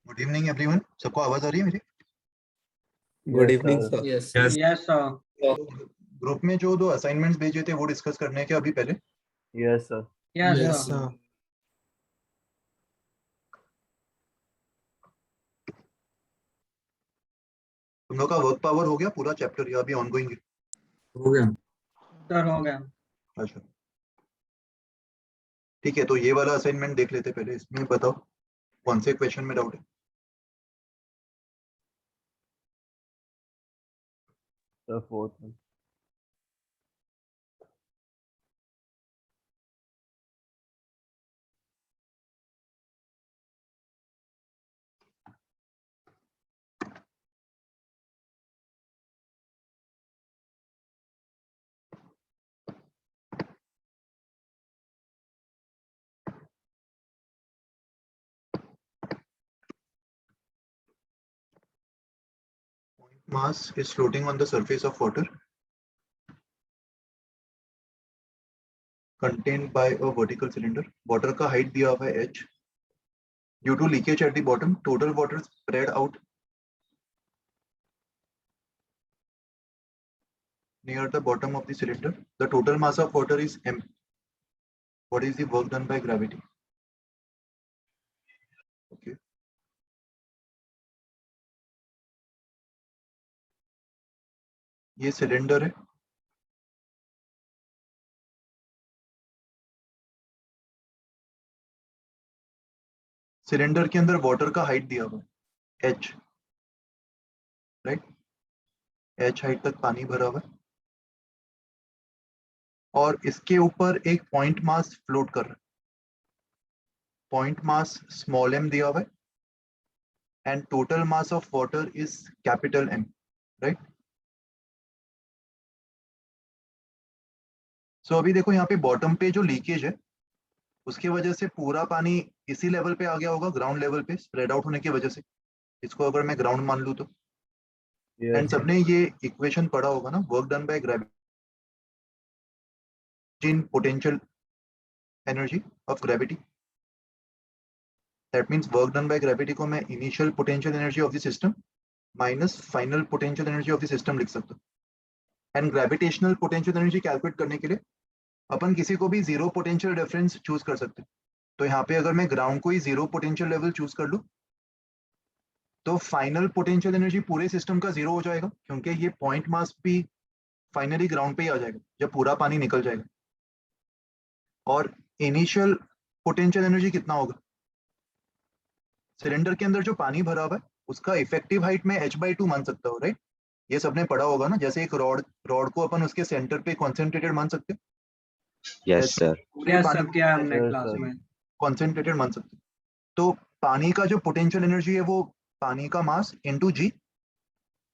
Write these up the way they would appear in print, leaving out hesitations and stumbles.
Good evening everyone. सबको आवाज आ रही है मेरी? Good evening sir. Yes yes sir. Group में जो 2 असाइनमेंट्स भेजे थे वो डिस्कस करने के अभी पहले। Yes sir. Yes yes sir. Sir. तुम लोग का वर्क पावर हो गया पूरा चैप्टर या अभी ऑनगोइंग है? हो गया। सर हो गया। अच्छा ठीक है, तो ये वाला असाइनमेंट देख लेते पहले। इसमें बताओ कौन से क्वेश्चन में डाउट है? सर फोर्थ में। Mass is floating on the surface of water contained by a vertical cylinder. Water का height दिया हुआ है h. Due to leakage at the bottom, total water spread out near the bottom of the cylinder. The total mass of water is m. What is the work done by gravity? Okay. ये cylinder है। Cylinder के अंदर water का height दिया हुआ है h, right? h height तक पानी भरा हुआ है और इसके ऊपर एक पॉइंट मास फ्लोट कर रहा है। पॉइंट मास स्मॉल m दिया हुआ है and total mass of water is capital M, right? So अभी देखो यहाँ पे बॉटम पे जो लीकेज है उसकी वजह से पूरा पानी इसी लेवल पे आ गया होगा, ग्राउंड लेवल पे स्प्रेड आउट होने की वजह से। इसको अगर मैं ग्राउंड मान लूँ तो एंड सबने ये इक्वेशन पढ़ा होगा ना, work done by gravity in potential energy of gravity. That means work done by gravity को मैं initial potential energy of the system minus final potential energy of the system लिख सकता हूँ। And gravitational potential energy calculate करने के लिए अपन किसी को भी जीरो पोटेंशियल डिफरेंस चूज कर सकते हैं। तो यहाँ पे अगर मैं ग्राउंड को ही जीरो पोटेंशियल लेवल चूज कर लूँ तो फाइनल पोटेंशियल एनर्जी पूरे सिस्टम का जीरो हो जाएगा, क्योंकि ये पॉइंट मास भी फाइनली ग्राउंड पे ही आ जाएगा जब पूरा पानी निकल जाएगा। और इनिशियल पोटेंशियल एनर्जी कितना होगा? सिलेंडर के अंदर जो पानी भरा हुआ है उसका इफेक्टिव हाइट में h/2 मान सकता हूँ, राइट? ये सबने पढ़ा होगा ना, जैसे एक रॉड को अपन उसके सेंटर पे कॉन्सेंट्रेटेड मान सकते हैं। Yes sir. यस सर, किया हमने Yes, क्लास sir. में। कॉन्सेंट्रेटेड मान सकते हैं। तो पानी का जो पोटेंशियल एनर्जी है वो पानी का मास इंटू जी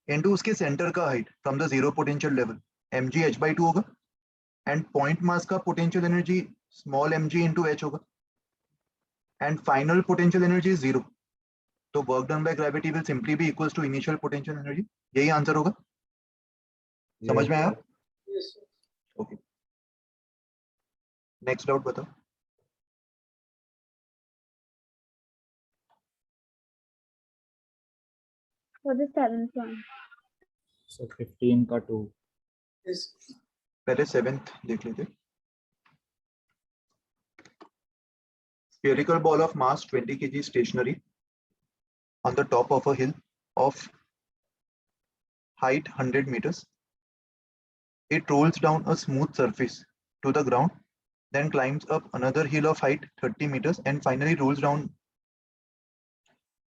इंटू उसके सेंटर का height from the zero potential level mg h/2 होगा एंड पॉइंट मास का potential energy small mg into h होगा and final potential energy is zero. तो work done by gravity will simply be equals to initial potential energy. यही answer होगा। समझ में आया? Okay, next doubt बताओ। For the seventh one. Sir 15 का 2। पहले 7th देख लेते। Spherical ball of mass 20 kg stationary on the top of a hill of height 100 meters. It rolls down a smooth surface to the ground, then climbs up another hill of height 30 meters and finally rolls down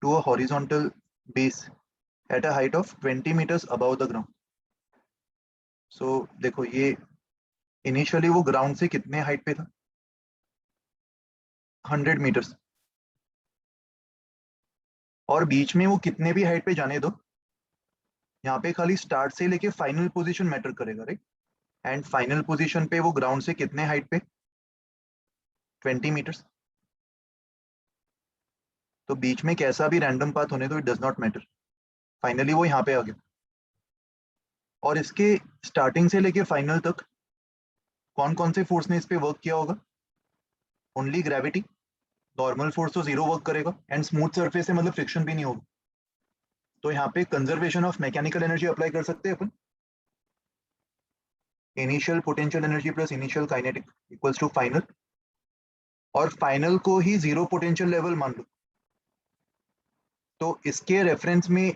to a horizontal base at a height of 20 meters above the ground. So देखो ये initially वो ground से कितने height पे था? 100 metres. और बीच में वो कितने भी हाइट पे जाने दो, यहाँ पे खाली स्टार्ट से लेके फाइनल पोजीशन मैटर करेगा, राइट? एंड फाइनल पोजीशन पे वो ग्राउंड से कितने हाइट पे? 20 मीटर्स। तो बीच में कैसा भी रैंडम पाथ होने दो, it does not matter. Finally वो यहाँ पे आ गया और इसके स्टार्टिंग से लेके फाइनल तक कौन कौन से फोर्स ने इस पे वर्क किया होगा? ओनली ग्रेविटी नॉर्मल फोर्स तो 0 वर्क करेगा एंड स्मूथ सरफेस है मतलब फ्रिक्शन भी नहीं होगा, तो यहाँ पे conservation of mechanical energy apply कर सकते हैं अपन। Initial potential energy plus initial kinetic equals to final, और फाइनल को ही 0 पोटेंशियल लेवल मान लो। तो इसके रेफरेंस में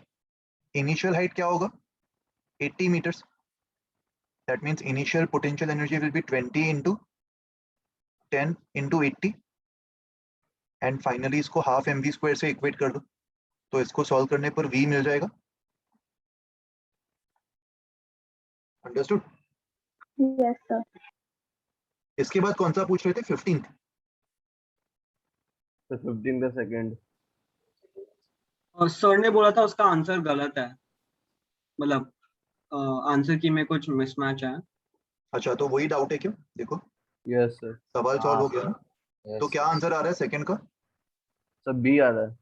इनिशियल हाइट क्या होगा, 80 meters. That means initial potential energy will be 20 into 10 into 80, and finally इसको हाफ mv स्क्वायर से इक्वेट कर दो, तो इसको सॉल्व करने पर v मिल जाएगा। अंडरस्टूड? Yes, sir. इसके बाद कौन सा पूछ रहे थे, 15th? तो 15 का सेकंड। और सर ने बोला था उसका आंसर गलत है, मतलब आंसर की में कुछ मिसमैच है। अच्छा, तो वही डाउट है क्यों? देखो यस सर। सवाल सॉल्व हो गया ना, तो क्या आंसर आ रहा है सेकंड का? सब बी आ रहा है।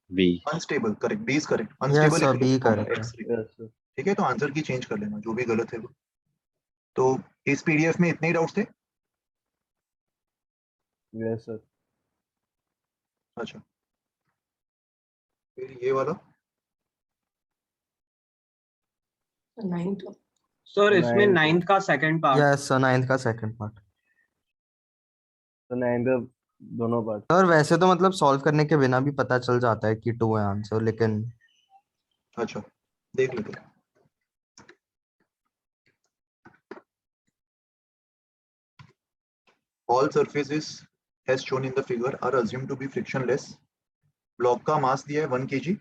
B. Unstable, correct, B is correct. Yes, unstable sir, B correct है। Yes sir. ठीक है, तो आंसर की चेंज कर लेना जो भी गलत है वो। तो इस पीडीएफ में इतने ही डाउट्स थे? Yes sir. अच्छा, फिर ये वाला सर इसमें Ninth। 9th का second part. Yes, sir, 9th का सेकंड पार्ट। तो 9 का दोनों पार्ट। सर वैसे तो मतलब सॉल्व करने के बिना भी पता चल जाता है कि 2 है आंसर, लेकिन अच्छा देख लेते हैं। All surfaces as shown in the figure are assumed to be frictionless. Block का मास दिया है 1 kg.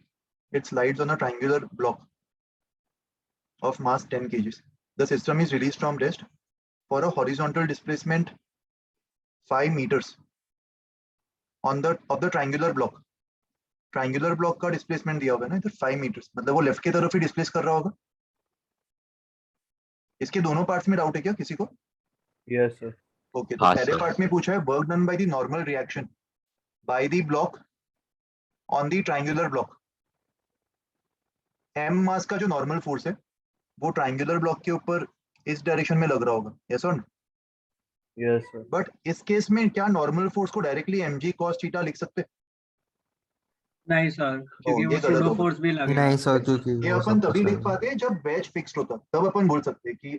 It slides on a triangular block of mass 10 kg. The system is released from rest for a horizontal displacement 5 meters on the triangular block. Triangular block का displacement दिया होगा ना इधर 5 metres, मतलब वो लेफ्ट की तरफ ही डिस्प्लेस कर रहा होगा। इसके दोनों पार्ट्स में डाउट है क्या किसी को? Yes sir. ओके, तो हाँ, पहले sir. पार्ट में पूछा है work done by the normal reaction by the block on the triangular block. m मास का जो नॉर्मल फोर्स है वो ट्रायंगुलर ब्लॉक के ऊपर इस डायरेक्शन में लग रहा होगा, यस और नो? Yes sir. बट इस केस में क्या नॉर्मल फोर्स को डायरेक्टली mg cos थीटा लिख सकते हैं? नहीं सर, क्योंकि ये वो गलत सूडो होगा। फोर्स भी लगेगा। नहीं सर, क्योंकि ये वो अपन सब तभी कुछ लिख है। पाते हैं जब वेज फिक्स्ड होता, तब अपन बोल सकते हैं कि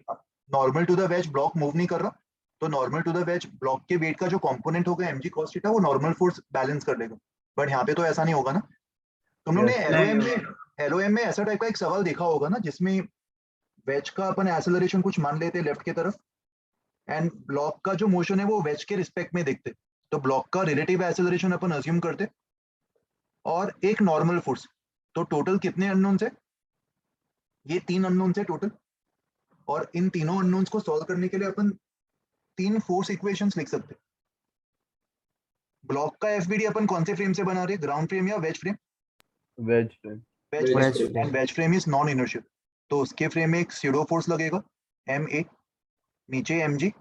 normal to the wedge block move नहीं कर रहा, तो normal to the wedge block के वेट का जो कंपोनेंट होगा mg cos थीटा वो नॉर्मल फोर्स बैलेंस कर लेगा। बट यहाँ पे तो ऐसा नहीं होगा ना। तुम लोग ने Yes, LOM में ऐसा टाइप का एक सवाल देखा होगा ना जिसमें वेज का अपन एक्सेलरेशन कुछ मान लेते लेफ्ट की तरफ एंड ब्लॉक का जो मोशन है वो वेज के रिस्पेक्ट में देखते, तो ब्लॉक का रिलेटिव एक्सेलरेशन अपन अज्यूम करते और एक नॉर्मल फोर्स। तो टोटल कितने अननोन्स है? ये 3 अननोन्स है टोटल, और इन तीनों अननोन्स को सॉल्व करने के लिए अपन 3 फोर्स इक्वेशंस लिख सकते हैं। ब्लॉक का एफबीडी अपन कौन से फ्रेम से बना रहे हैं, ग्राउंड फ्रेम या wedge frame? Wedge frame. Wedge Wedge frame, and wedge frame is non inertial, तो उसके फ्रेम में एक स्यूडो फोर्स लगेगा ma, नीचे mg,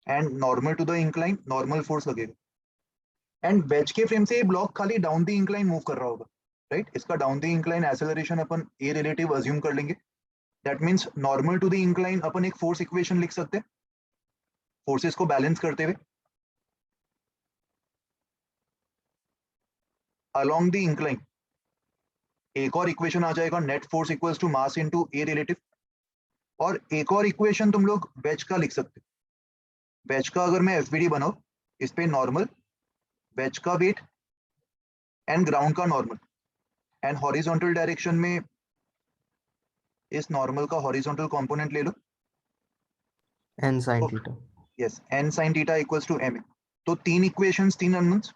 and normal to the incline normal force लगेगा। एंड वेज के फ्रेम से ये ब्लॉक खाली डाउन द इंक्लाइन मूव कर रहा होगा, राइट? इसका डाउन द इंक्लाइन एक्सेलरेशन अपन a रिलेटिव अज्यूम कर लेंगे। That means normal to the incline अपन एक फोर्स इक्वेशन लिख सकते हैं फोर्सेस को बैलेंस करते हुए। अलोंग द इंक्लाइन एक और इक्वेशन आ जाएगा, net force equals to mass into a relative. और एक और इक्वेशन तुम लोग वेज का लिख सकते हो। वेज का अगर मैं एफबीडी बनाऊं, इस पे नॉर्मल, वेज का वेट एंड ग्राउंड का नॉर्मल, एंड हॉरिजॉन्टल डायरेक्शन में इस नॉर्मल का हॉरिजॉन्टल कंपोनेंट ले लो, n sin theta। Yes, n sin theta equals to ma। तो 3 इक्वेशंस, 3 अननोन्स,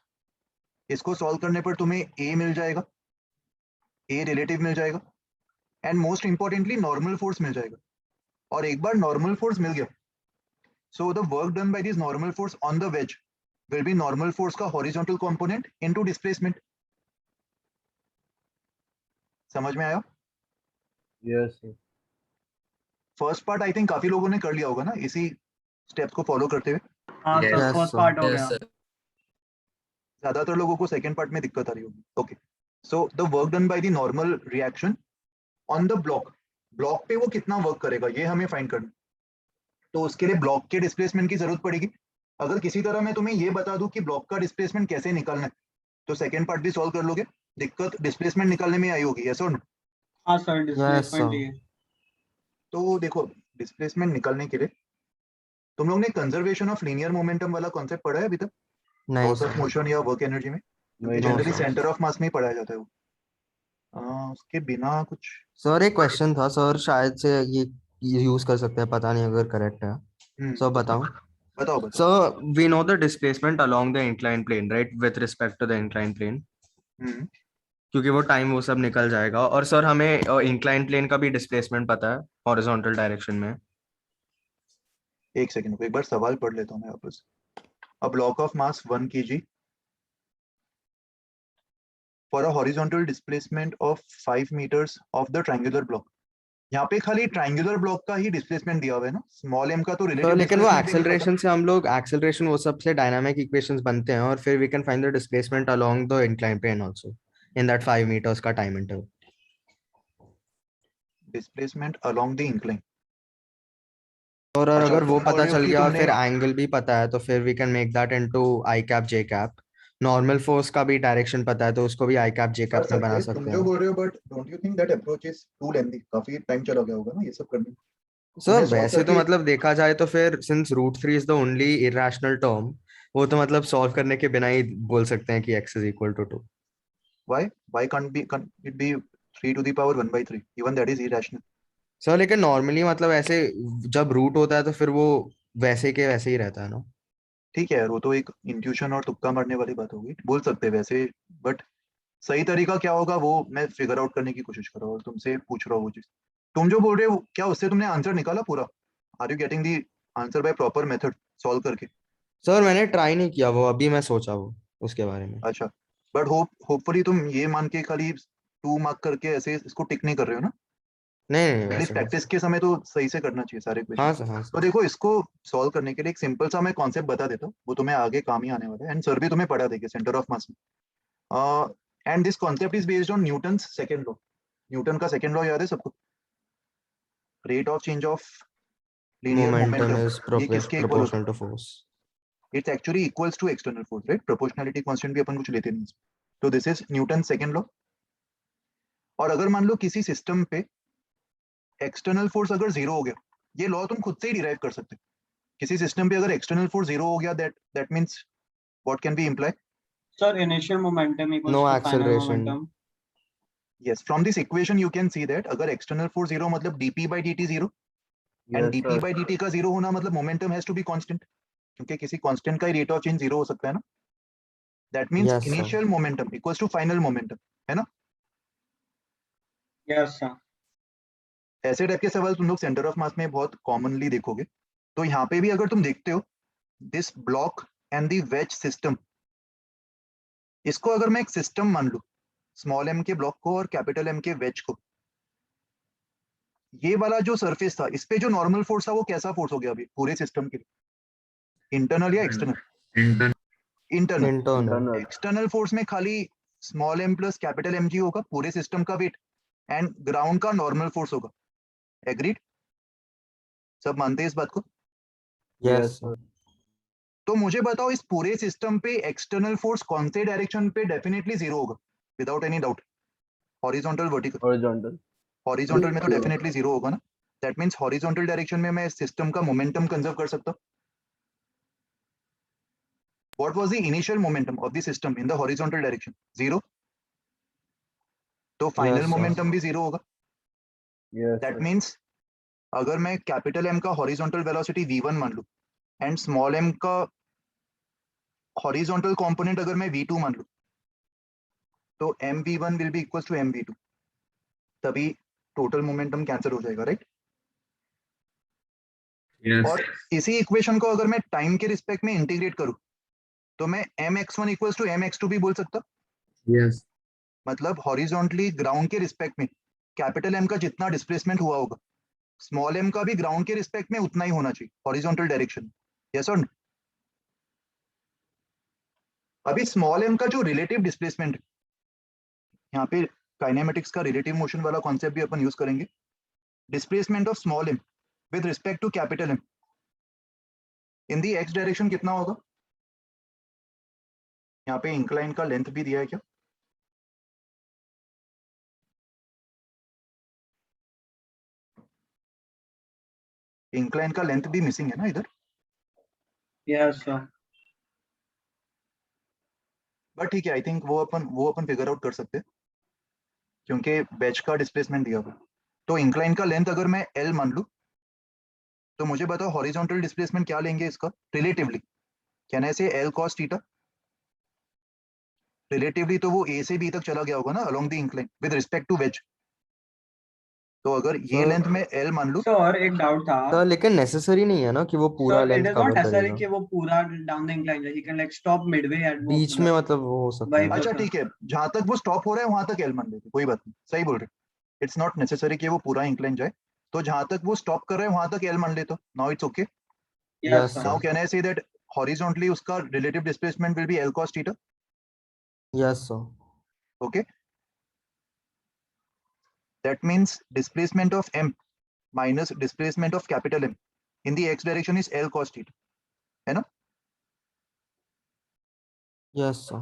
इसको सॉल्व करने पर तुम्हें a मिल जाएगा, a रिलेटिव मिल जाएगा, and most importantly normal force मिल जाएगा। और एक बार नॉर्मल फोर्स मिल गया, so the work done by this normal force on the wedge will be normal force का horizontal component into displacement। समझ में आया? Yes sir. First part I think काफी लोगों ने कर लिया होगा ना इसी स्टेप्स को फॉलो करते हुए। हाँ sir, Yes, first sir. Part हो गया। ज्यादातर लोगों को सेकंड पार्ट में दिक्कत आ रही होगी। Okay, so the work done by the normal reaction on the block, block पे वो कितना वर्क करेगा ये हमें फाइंड करना। तो उसके लिए ब्लॉक के डिस्प्लेसमेंट की जरूरत पड़ेगी, अगर किसी तरह मैं तुम्हें ये बता दूं कि ब्लॉक का डिस्प्लेसमेंट कैसे निकालना है, तो सेकंड पार्ट भी सॉल्व कर लोगे। दिक्कत डिस्प्लेसमेंट निकालने में आई होगी, यस और नो? हाँ सर, यस डिस्प्लेसमेंट सर। ही है। तो देखो, डिस्प्लेसमेंट निकालने के लिए तुम लोग ने कंजर्वेशन ऑफ लीनियर मोमेंटम वाला कॉन्सेप्ट पढ़ा है अभी तक, नहीं लॉस ऑफ सर। मोशन या वर्क एनर्जी में? क्योंकि नहीं no generally sir. Centre of mass में ही पढ़ाया जाता है वो। उसके बिना कुछ। सर एक क्वेश्चन था सर, शायद से ये यूज कर सकते हैं, पता नहीं अगर करेक्ट है। सर बताओ। बताओ बताओ। Sir we know the displacement along the incline plane right, with respect to the incline plane, hmm क्योंकि वो टाइम वो सब निकल जाएगा। और सर हमें इंक्लाइन प्लेन का भी डिस्प्लेसमेंट पता है हॉरिजॉन्टल डायरेक्शन में। एक सेकंड, एक बार सवाल पढ़ लेता हूँ मैं वापस। A block of mass 1 kg for a horizontal displacement of 5 meters of the triangular block. यहाँ पे खाली ट्रायंगुलर ब्लॉक का ही डिस्प्लेसमेंट दिया हुआ है ना, स्मॉल एम का तो सर रिलेटिव लेकिन वो डिस्प्लेसमेंट भी नहीं पता। एक्सेलरेशन से हम लोग, एक्सेलरेशन वो सब से डायनामिक इक्वेशंस बनते हैं, और फिर we can find the displacement along the incline plane also in that 5 meters का time interval. Displacement along the incline. और अच्छा, अगर वो तुम बोल पता रहे हो चल कि गया और तुमने। फिर एंगल भी पता है, तो फिर we can make that into I cap J cap. Normal force का भी डायरेक्शन पता है, तो उसको भी आई कैप जे कर कैप में सकते बना हैं तुम सकते जो हैं। बोल रहे हो, but don't you think that approach is too lengthy? काफी टाइम चला गया होगा ना ये सब करने में। सर तुम्हें सॉल्व वैसे तो करके। मतलब देखा जाए तो फिर since √3 is the only irrational term, वो तो मतलब सॉल्व करने के बिना ही बोल सकते हैं कि x is equal to 2। why can't it be 3 to the power 1/3? Even that is irrational. Sir लेकिन नॉर्मली मतलब ऐसे जब रूट होता है तो फिर वो वैसे के वैसे ही रहता है ना। ठीक है यार, वो तो एक इंट्यूशन और तुक्का मारने वाली बात होगी, बोल सकते हैं वैसे। बट सही तरीका क्या होगा वो मैं फिगर आउट करने की कोशिश कर रहा हूँ और तुमसे पूछ रहा हूँ वो चीज। तुम जो बोल रहे हो क्या उससे तुमने आंसर निकाला पूरा? Are you getting the answer by proper method solve करके? सर मैंने ट्राई नहीं किया वो, अभी मैं सोचा वो उसके बारे में। अच्छा, बट होपफुली तुम ये मान के खाली 2 मार्क करके ऐसे इसको टिक नहीं कर रहे हो ना? नहीं नहीं एटलीस्ट वैसे नहीं प्रैक्टिस सर। के समय तो सही से करना चाहिए सारे क्वेश्चन। हाँ सर, हाँ तो सर। देखो, इसको सॉल्व करने के लिए एक सिंपल सा मैं कॉन्सेप्ट बता देता हूँ, वो तुम्हें आगे काम ही आने वाला है, एंड सर भी तुम्हें पढ़ा देंगे सेंटर ऑफ मास में। And this concept is based on Newton second law. Newton का सेकंड लॉ याद है सबको? Rate of change of linear momentum momentum, is ये किसके इक्वल होता प्रोपोर्शनल टू फोर्स। है? It's actually equals to external force, right? Proportionality constant भी अपन कुछ लेते नहीं इसमें। तो this is Newton second law. और अगर मान लो किसी सिस्टम पे एक्सटर्नल फोर्स अगर जीरो हो गया, ये लॉ तुम खुद से ही डिराइव कर सकते हो। किसी सिस्टम पे अगर एक्सटर्नल फोर्स जीरो हो गया, that means what can be imply? Sir initial momentum no equals to final acceleration. Momentum. Yes, from this equation you can see that अगर एक्सटर्नल फोर्स जीरो मतलब dp by dt जीरो, and Yes, dp sir. by dt का zero होना मतलब momentum has to be constant, क्योंकि किसी constant का ही रेट ऑफ चेंज जीरो हो सकता है ना। That means yes sir. Initial momentum equals to final momentum, है ना? Yes sir. ऐसे टाइप के सवाल तुम लोग सेंटर ऑफ मास में बहुत कॉमनली देखोगे। तो यहाँ पे भी अगर तुम देखते हो this block and the wedge system, इसको अगर मैं एक सिस्टम मान लूं, स्मॉल एम के ब्लॉक को और कैपिटल एम के वेज को, ये वाला जो सरफेस था इस पे जो नॉर्मल फोर्स था वो कैसा फोर्स हो गया अभी पूरे सिस्टम के लिए? इंटरनल या external? Inter internal. Internal. Internal. External force में खाली small M plus capital M G होगा पूरे सिस्टम का वेट, एंड ग्राउंड का नॉर्मल फोर्स होगा। एग्रीड? सब मानते हैं इस बात को? Yes Yes, sir. sir. तो मुझे बताओ इस पूरे सिस्टम पे एक्सटर्नल फोर्स कौन से डायरेक्शन पे डेफिनेटली जीरो होगा without any doubt? Horizontal, vertical? Horizontal. Horizontal में तो डेफिनेटली जीरो होगा ना। दैट मींस हॉरिजॉन्टल डायरेक्शन में मैं सिस्टम का मोमेंटम कंजर्व कर सकता हूँ। What was the initial momentum of the system in the horizontal direction? Zero. तो फाइनल यस सर। मोमेंटम भी जीरो होगा। Yes, that sir. मींस अगर मैं कैपिटल एम का हॉरिजॉन्टल वेलोसिटी v1 मान लूं एंड स्मॉल एम का हॉरिजॉन्टल कंपोनेंट अगर मैं v2 मान लूं, तो mv1 will be equals to mv2। तभी टोटल मोमेंटम कैंसिल हो जाएगा, राइट? यस और इसी इक्वेशन को अगर मैं टाइम के रिस्पेक्ट में इंटीग्रेट करूं, तो मैं mx1 इक्वल्स टू mx2 भी बोल सकता। यस मतलब हॉरिजॉन्टली ग्राउंड के रिस्पेक्ट में कैपिटल एम का जितना डिस्प्लेसमेंट हुआ होगा, स्मॉल एम का भी ग्राउंड के रिस्पेक्ट में उतना ही होना चाहिए हॉरिजॉन्टल डायरेक्शन। यस और नो? अभी स्मॉल एम का जो रिलेटिव डिस्प्लेसमेंट है, यहाँ पे काइनेमेटिक्स का रिलेटिव मोशन वाला कॉन्सेप्ट भी अपन यूज करेंगे। Displacement of small M with respect to capital M in the x direction कितना होगा? यहाँ पे इंक्लाइन का लेंथ भी दिया है क्या? इंक्लाइन का लेंथ भी मिसिंग है ना इधर, यस सर। बट ठीक है, आई थिंक वो अपन फिगर आउट कर सकते हैं क्योंकि बैच का डिस्प्लेसमेंट दिया हुआ है। तो इंक्लाइन का लेंथ अगर मैं एल मान लूं तो मुझे बताओ हॉरिजॉन्टल डिस्प्लेसमेंट क्या लेंगे इसका रिलेटिवली? कैन आई से एल कॉस थीटा? रिलेटिवली तो वो ए से बी तक चला गया होगा ना along the incline with respect to wedge. तो अगर ये Sir- लेंथ में एल मान लूं, सर एक डाउट था सर लेकिन नेसेसरी नहीं है ना कि वो पूरा sir, it length is not cover necessary करेगा, कि वो पूरा डाउन द इंक्लाइन जाए, he can like stop midway at वो, बीच में मतलब वो हो सकता वही है। तो अच्छा सर। ठीक है, जहां तक वो स्टॉप हो रहा है वहां तक एल मान लेते, कोई बात नहीं, सही बोल रहे। इट्स नॉट नेसेसरी कि वो पूरा इंक्लाइन जाए, तो जहां तक वो स्टॉप कर रहे हैं वहां तक एल मान लेते, now it's okay. Yes Yes, sir. Now sir. Can I say that horizontally उसका relative displacement will be L cos theta? Yes, sir. Okay, that means displacement of m minus displacement of capital M in the x direction is L cos theta, है ना? Yes, sir.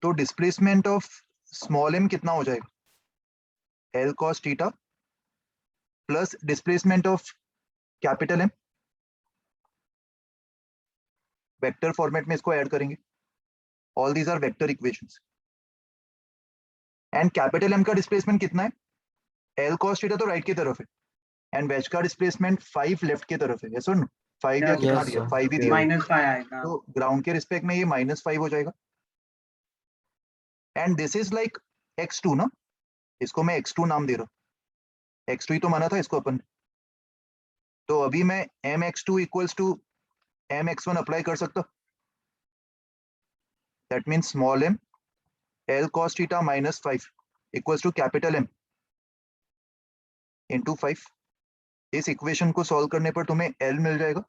तो displacement of small m कितना हो जाएगा? L cos theta plus displacement of capital M, vector format में इसको add करेंगे, all these are vector equations. And capital M का डिस्प्लेसमेंट कितना है? L cos theta तो राइट की तरफ है, एंड वेज का डिस्प्लेसमेंट 5 लेफ्ट की तरफ है, यस और नो? 5 या Yes, कितना Yes, दिया? sir. 5 ही दिया है। -5 आएगा। तो ग्राउंड के रिस्पेक्ट में ये -5 हो जाएगा, and this is like x2 ना, इसको मैं x2 नाम दे रहा हूँ, x2 ही तो माना था इसको अपन। तो अभी मैं mx2 equals to mx1 apply कर सकता, that means small m L cos theta minus 5 equals to capital M into 5। इस इक्वेशन को सॉल्व करने पर तुम्हें L मिल जाएगा,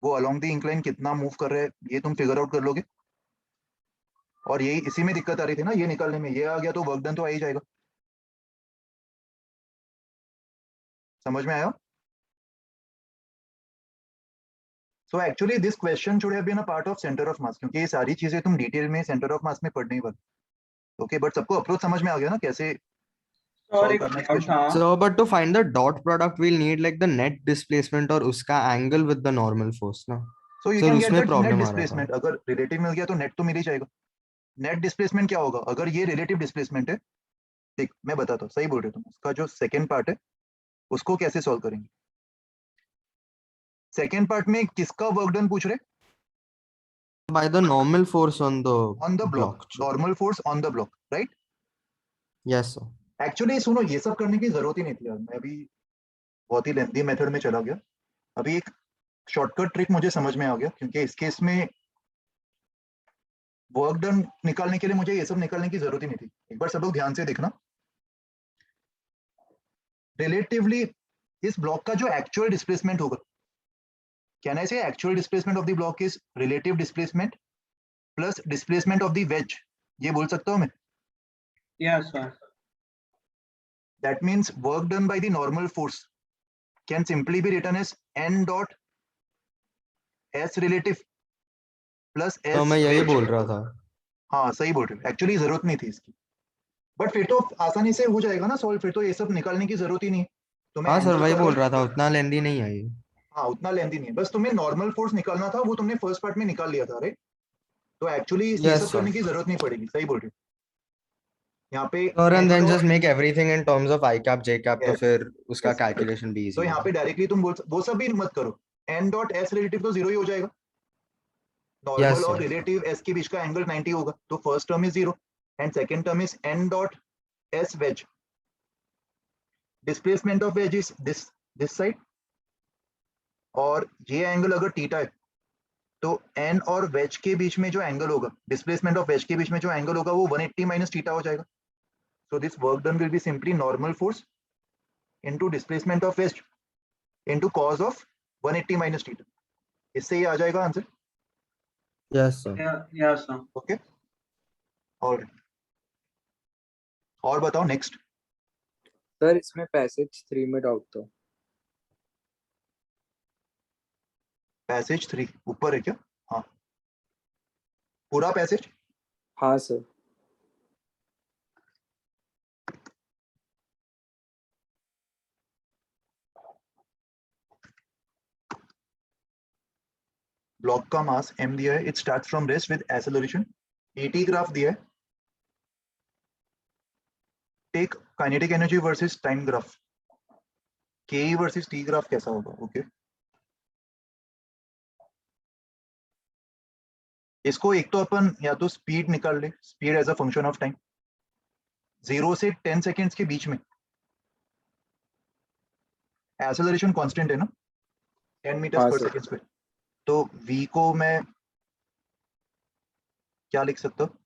वो अलोंग द इंक्लाइन कितना मूव कर रहा है ये तुम फिगर आउट कर लोगे। और यही इसी में दिक्कत आ रही थी ना, ये निकालने में, ये आ गया तो वर्क डन तो आ ही जाएगा। समझ में आया? So actually this question should have been a part of centre of mass, क्योंकि ये सारी चीजें तुम डिटेल में सेंटर ऑफ मास में पढ़ने ही वाले। ओके, बट सबको अप्रोच समझ में आ गया ना कैसे सर सॉल्व एक करना है डाउट इक्वेशन? था। So, but to find the dot product, we'll need like the net displacement और उसका angle with the normal force ना. So you Sir, can get उसमें दैट नेट problem आ रहा था. डिस्प्लेसमेंट, अगर रिलेटिव मिल गया तो नेट तो मिल ही जाएगा। नेट डिस्प्लेसमेंट क्या होगा अगर ये रिलेटिव डिस्प्लेसमेंट है? देख मैं बताता हूँ, सही बोल रहे हो तुम, उसका जो सेकेंड पार्ट है उसको कैसे सॉल्व करेंगे। सेकेंड पार्ट में किसका वर्क डन पूछ रहे? By the normal force on the on the block, block. Normal force on the block, right? Yes, sir. Actually सुनो, ये सब करने की जरूरत ही नहीं थी यार, मैं अभी बहुत ही लेंथी मेथड में चला गया। अभी एक शॉर्टकट ट्रिक मुझे समझ में आ गया, क्योंकि इस केस में वर्क डन निकालने के लिए मुझे ये सब निकालने की जरूरत ही नहीं थी। एक बार सब लोग ध्यान से देखना, रिलेटिवली इस ब्लॉक का जो एक्चुअल डिस्प्लेसमेंट होगा, कैन आई से actual displacement of the block is relative displacement plus displacement of the ways, ये बोल सकता हूँ मैं। Yes sir. That means work done by the normal force can simply be written as n dot s relative plus तो s मैं यही wedge। बोल रहा था. हाँ सही बोल रहे हो, एक्चुअली जरूरत नहीं थी इसकी, बट फिर तो आसानी से हो जाएगा ना सॉल्व, फिर तो ये सब निकालने की जरूरत ही नहीं है तुम्हें। हाँ सर, angle वही का बोल अगर- रहा था, उतना लेंदी नहीं है ये. हाँ उतना लेंथी नहीं है, बस तुम्हें नॉर्मल फोर्स निकालना था, वो तुमने फर्स्ट पार्ट में निकाल लिया था, राइट? तो एक्चुअली ये Yes, सब sir. करने की जरूरत नहीं पड़ेगी, सही बोल रहे हो। यहाँ पे Sir, and n then dot- just make everything in terms of I cap, J cap, तो Yes. फिर उसका Yes. calculation भी तो easy यहाँ होगा. पे डायरेक्टली तुम वो सब भी मत करो, n डॉट s रिलेटिव तो जीरो ही हो जाएगा, नॉर्मल Yes, और sir. रिलेटिव s के बीच का एंगल 90 होगा, तो first term is zero and second term is n dot s wedge. Displacement of wedge is this side, और ये एंगल अगर थीटा है तो n और वेज के बीच में जो एंगल होगा, डिस्प्लेसमेंट ऑफ वेज के बीच में जो एंगल होगा वो 180 माइनस थीटा हो जाएगा। So this work done will be simply normal force into displacement of veg into cos of 180 minus theta. इससे ये आ जाएगा answer. Yes, sir. Yes sir. Okay, और बताओ नेक्स्ट। सर इसमें पैसेज 3 में डाउट था। पैसेज 3 ऊपर है क्या? हाँ, पूरा पैसेज। हाँ सर। ब्लॉक का मास m दिया है, it starts from rest with acceleration 80 graph दिया है। Take kinetic energy versus time graph, K versus T graph कैसा होगा? ओके, इसको एक तो अपन या तो स्पीड निकाल ले, speed as a function of time, 0 से 10 सेकेंड्स के बीच में एक्सेलरेशन कांस्टेंट है ना, 10 मीटर्स हाँ पर सर। Second square. तो v को मैं क्या लिख सकता हूँ?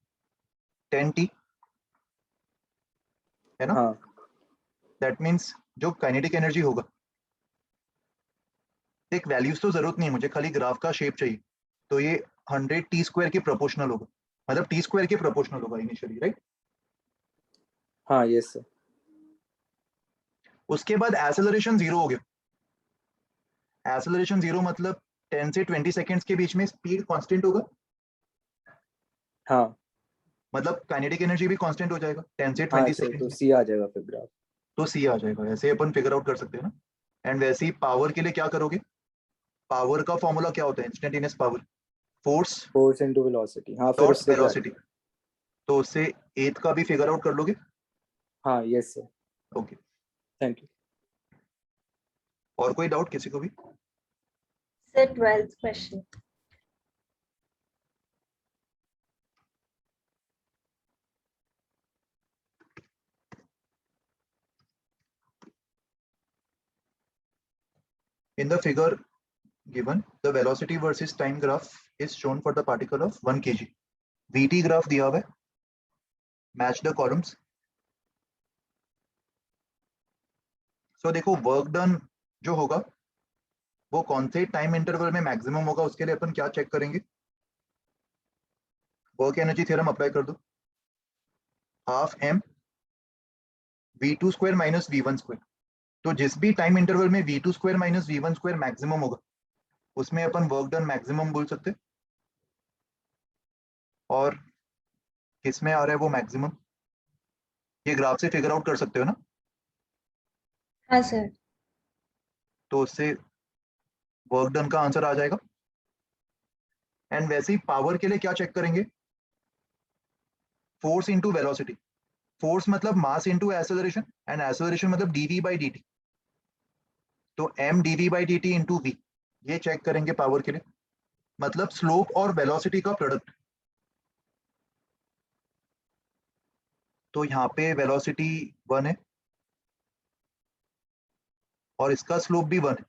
10t है ना। हाँ दैट मीन्स जो काइनेटिक एनर्जी होगा, एक वैल्यूज तो जरूरत नहीं है मुझे, खाली ग्राफ का शेप चाहिए। तो ये 100 टी स्क्वायर के प्रोपोर्शनल होगा, मतलब टी स्क्वायर के प्रोपोर्शनल होगा इनिशियली, राइट। हाँ यस सर। उसके बाद एक्सेलरेशन 0 हो गया। एक्सेलरेशन 0 मतलब 10 से 20 सेकेंड्स के बीच में स्पीड कांस्टेंट होगा, हाँ मतलब काइनेटिक एनर्जी भी कांस्टेंट हो जाएगा 10 से हाँ 20 सर, सेकेंड्स तो में। सी आ जाएगा फिर ग्राफ। तो सी आ जाएगा, ऐसे अपन फिगर आउट कर सकते हैं ना। एंड वैसे ही पावर के लिए क्या करोगे? पावर का फॉर्मूला क्या होता है? Instantaneous power, force force into velocity, हाँ फिर डॉट उससे वेलोसिटी। ग्रेविटी। तो उससे एथ का भी फिगर आउट कर लोगे। हाँ yes sir. Okay, thank you. और कोई डाउट किसी को भी? Sir, 12th question. In the figure given, the velocity versus time graph is shown for the particle of 1 kg. VT graph दिया हुआ है, मैच द कॉलम्स। सो देखो वर्क डन जो होगा वो कौन से टाइम इंटरवल में मैक्सिमम होगा, उसके लिए अपन क्या चेक करेंगे? वर्क एनर्जी थ्योरम अप्लाई कर दो, half m v2 square minus v1 square. तो जिस भी टाइम इंटरवल में v2 square minus v1 square maximum होगा उसमें अपन वर्क डन मैक्सिमम बोल सकते हैं। और किसमें आ रहा है वो मैक्सिमम, ये ग्राफ से फिगर आउट कर सकते हो ना। हाँ सर। तो उससे वर्क डन का आंसर आ जाएगा। एंड वैसे ही पावर के लिए क्या चेक करेंगे? Force into velocity. फोर्स मतलब mass into acceleration, and acceleration मतलब dv बाई dt। तो m dv by dt into v, ये चेक करेंगे पावर के लिए, मतलब स्लोप और वेलोसिटी का प्रोडक्ट। तो यहाँ पे वेलोसिटी 1 है और इसका स्लोप भी 1 है।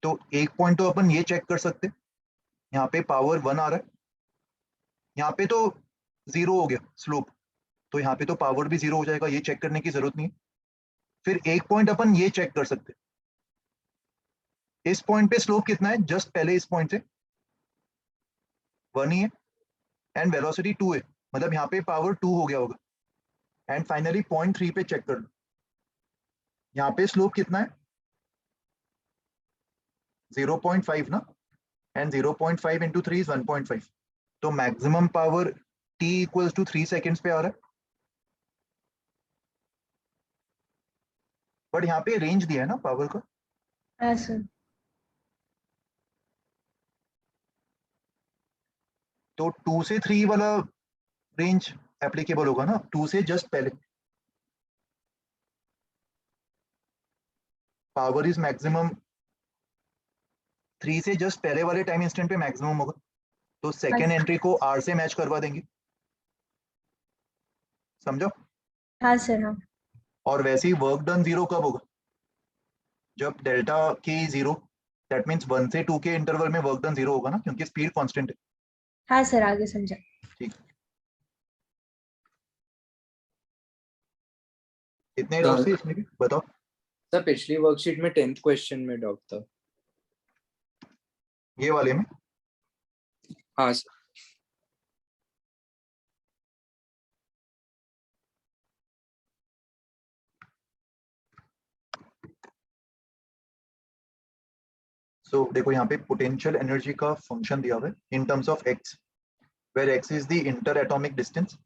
तो एक पॉइंट तो अपन ये चेक कर सकते हैं, यहाँ पे पावर 1 आ रहा है, यहाँ पे तो 0 हो गया स्लोप, तो यहाँ पे तो पावर भी 0 हो जाएगा, ये चेक करने की जरूरत नहीं है। फिर एक पॉइंट अपन ये चेक कर सकते हैं, इस पॉइंट पे स्लोप कितना है, जस्ट पहले इस पॉइंट से 1 ही है, एंड वेलोसिटी 2 है, मतलब यहाँ पे पावर 2 हो गया होगा। एंड फाइनली पॉइंट 3 पे चेक कर लो, यहाँ पे स्लोप कितना है? 0.5 ना, एंड 0.5 इंटू 3 इज 1.5। तो maximum power t equals to 3 seconds पे आ रहा है। बट यहाँ पे रेंज दिया है ना पावर का, हाँ सर। तो 2 से 3 वाला रेंज एप्लीकेबल होगा ना, 2 से जस्ट पहले। पावर इज मैक्सिमम 3 से जस्ट पहले वाले टाइम इंस्टेंट पे मैक्सिमम होगा, तो सेकेंड एंट्री को r से मैच करवा देंगे, समझो। हाँ सर। हाँ और वैसे ही वर्क डन 0 कब होगा? जब डेल्टा के 0, दैट मीन्स 1 से 2 के इंटरवल में वर्क डन 0 होगा ना, क्योंकि स्पीड कांस्टेंट है। हाँ सर, आगे समझा। ठीक, इतने डाउट से इसमें भी बताओ। सर पिछली वर्कशीट में 10th क्वेश्चन में डाउट था। ये वाले में हाँ सर। सो देखो यहाँ पे पोटेंशियल एनर्जी का फंक्शन दिया हुआ है in terms of X, where X is the inter atomic distance.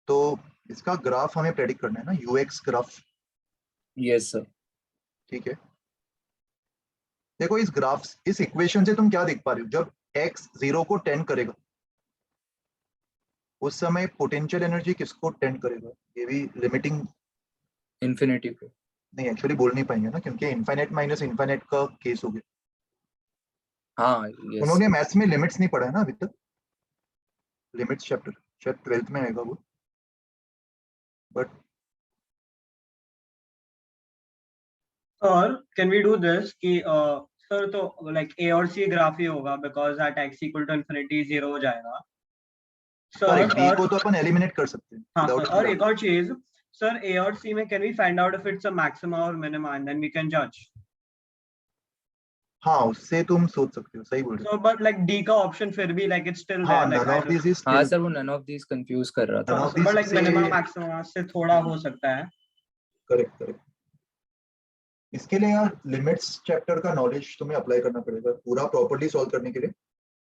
तो इसका ग्राफ हमें प्रेडिक्ट करना है ना, यूएक्स ग्राफ। Yes, sir. ठीक है, देखो इस ग्राफ, इस इक्वेशन से तुम क्या देख पा रहे हो, जब x 0 को टेंड करेगा उस समय पोटेंशियल एनर्जी किसको टेंड करेगा, ये भी लिमिटिंग Infinity पे. नहीं, एक्चुअली बोल नहीं पाएंगे ना, क्योंकि इनफाइनाइट माइनस इनफाइनाइट का केस हो गया। हाँ, yes. उन्होंने मैथ्स में लिमिट्स नहीं पढ़ा है ना अभी तक, लिमिट्स चैप्टर शायद 12th में आएगा वो, बट और कैन वी डू दिस कि सर तो लाइक ए और सी ग्राफ ही होगा because at x equal to infinity 0 हो जाएगा सर। b को तो अपन एलिमिनेट कर सकते हैं हाँ without सर, और any एक और चीज सर, ए और सी में can we find out if it's a maxima और minima and then we can जज। हाँ, उससे तुम सोच सकते हो, सही बोल रहे हो। सो बट लाइक डी का ऑप्शन फिर भी लाइक इट्स स्टिल हाँ, there, none of these is हाँ still, सर, वो none of these confuse कर रहा था. none of these but like से मिनिमा मैक्सिमा से थोड़ा हो सकता है। Correct correct. इसके लिए यार लिमिट्स चैप्टर का नॉलेज तुम्हें अप्लाई करना पड़ेगा पूरा प्रॉपर्ली सॉल्व करने के लिए,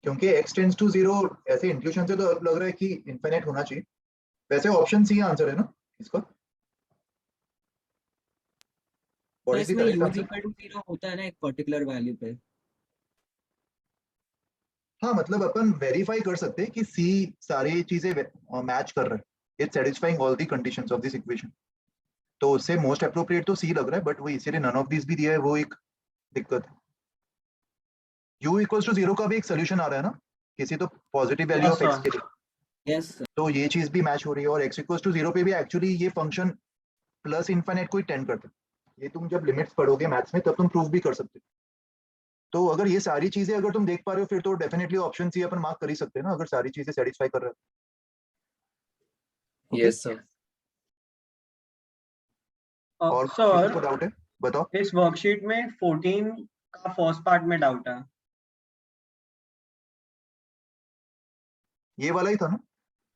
क्योंकि x टेंड्स टू 0 ऐसे इंट्यूशन से तो लग रहा है कि इनफिनिट होना चाहिए। वैसे ऑप्शन सी आंसर है ना इसका, तो व्हाट इज द इसमें correct u answer? Equal to 0 होता है ना एक पर्टिकुलर वैल्यू पे। हाँ, मतलब अपन वेरीफाई कर सकते हैं कि सी सारी चीजें मैच कर रहा है, it's satisfying all the conditions of this equation. तो उससे मोस्ट अप्रोप्रिएट तो सी लग रहा है, बट वो इसीलिए नन ऑफ दिस भी दिया है, वो एक दिक्कत है। u इक्वल्स टू 0 का भी एक सोल्यूशन आ रहा है ना, किसी तो पॉजिटिव वैल्यू ऑफ x के लिए, यस सर। तो ये चीज भी मैच हो रही है। और x इक्वल्स टू 0 पे भी एक्चुअली ये फंक्शन प्लस इनफिनिट को ही टेंड करता है। ये तुम जब लिमिट्स पढ़ोगे मैथ्स में तब तुम प्रूव भी कर सकते हो। तो अगर ये सारी चीजें अगर तुम देख पा रहे हो फिर तो डेफिनेटली ऑप्शन सी अपन मार्क कर ही सकते हैं ना, अगर सारी चीजें सेटिस्फाई कर रहे हो। Yes, sir. और सर किसी को डाउट है बताओ। इस वर्कशीट में 14 का फर्स्ट पार्ट में डाउट है। ये वाला ही था ना?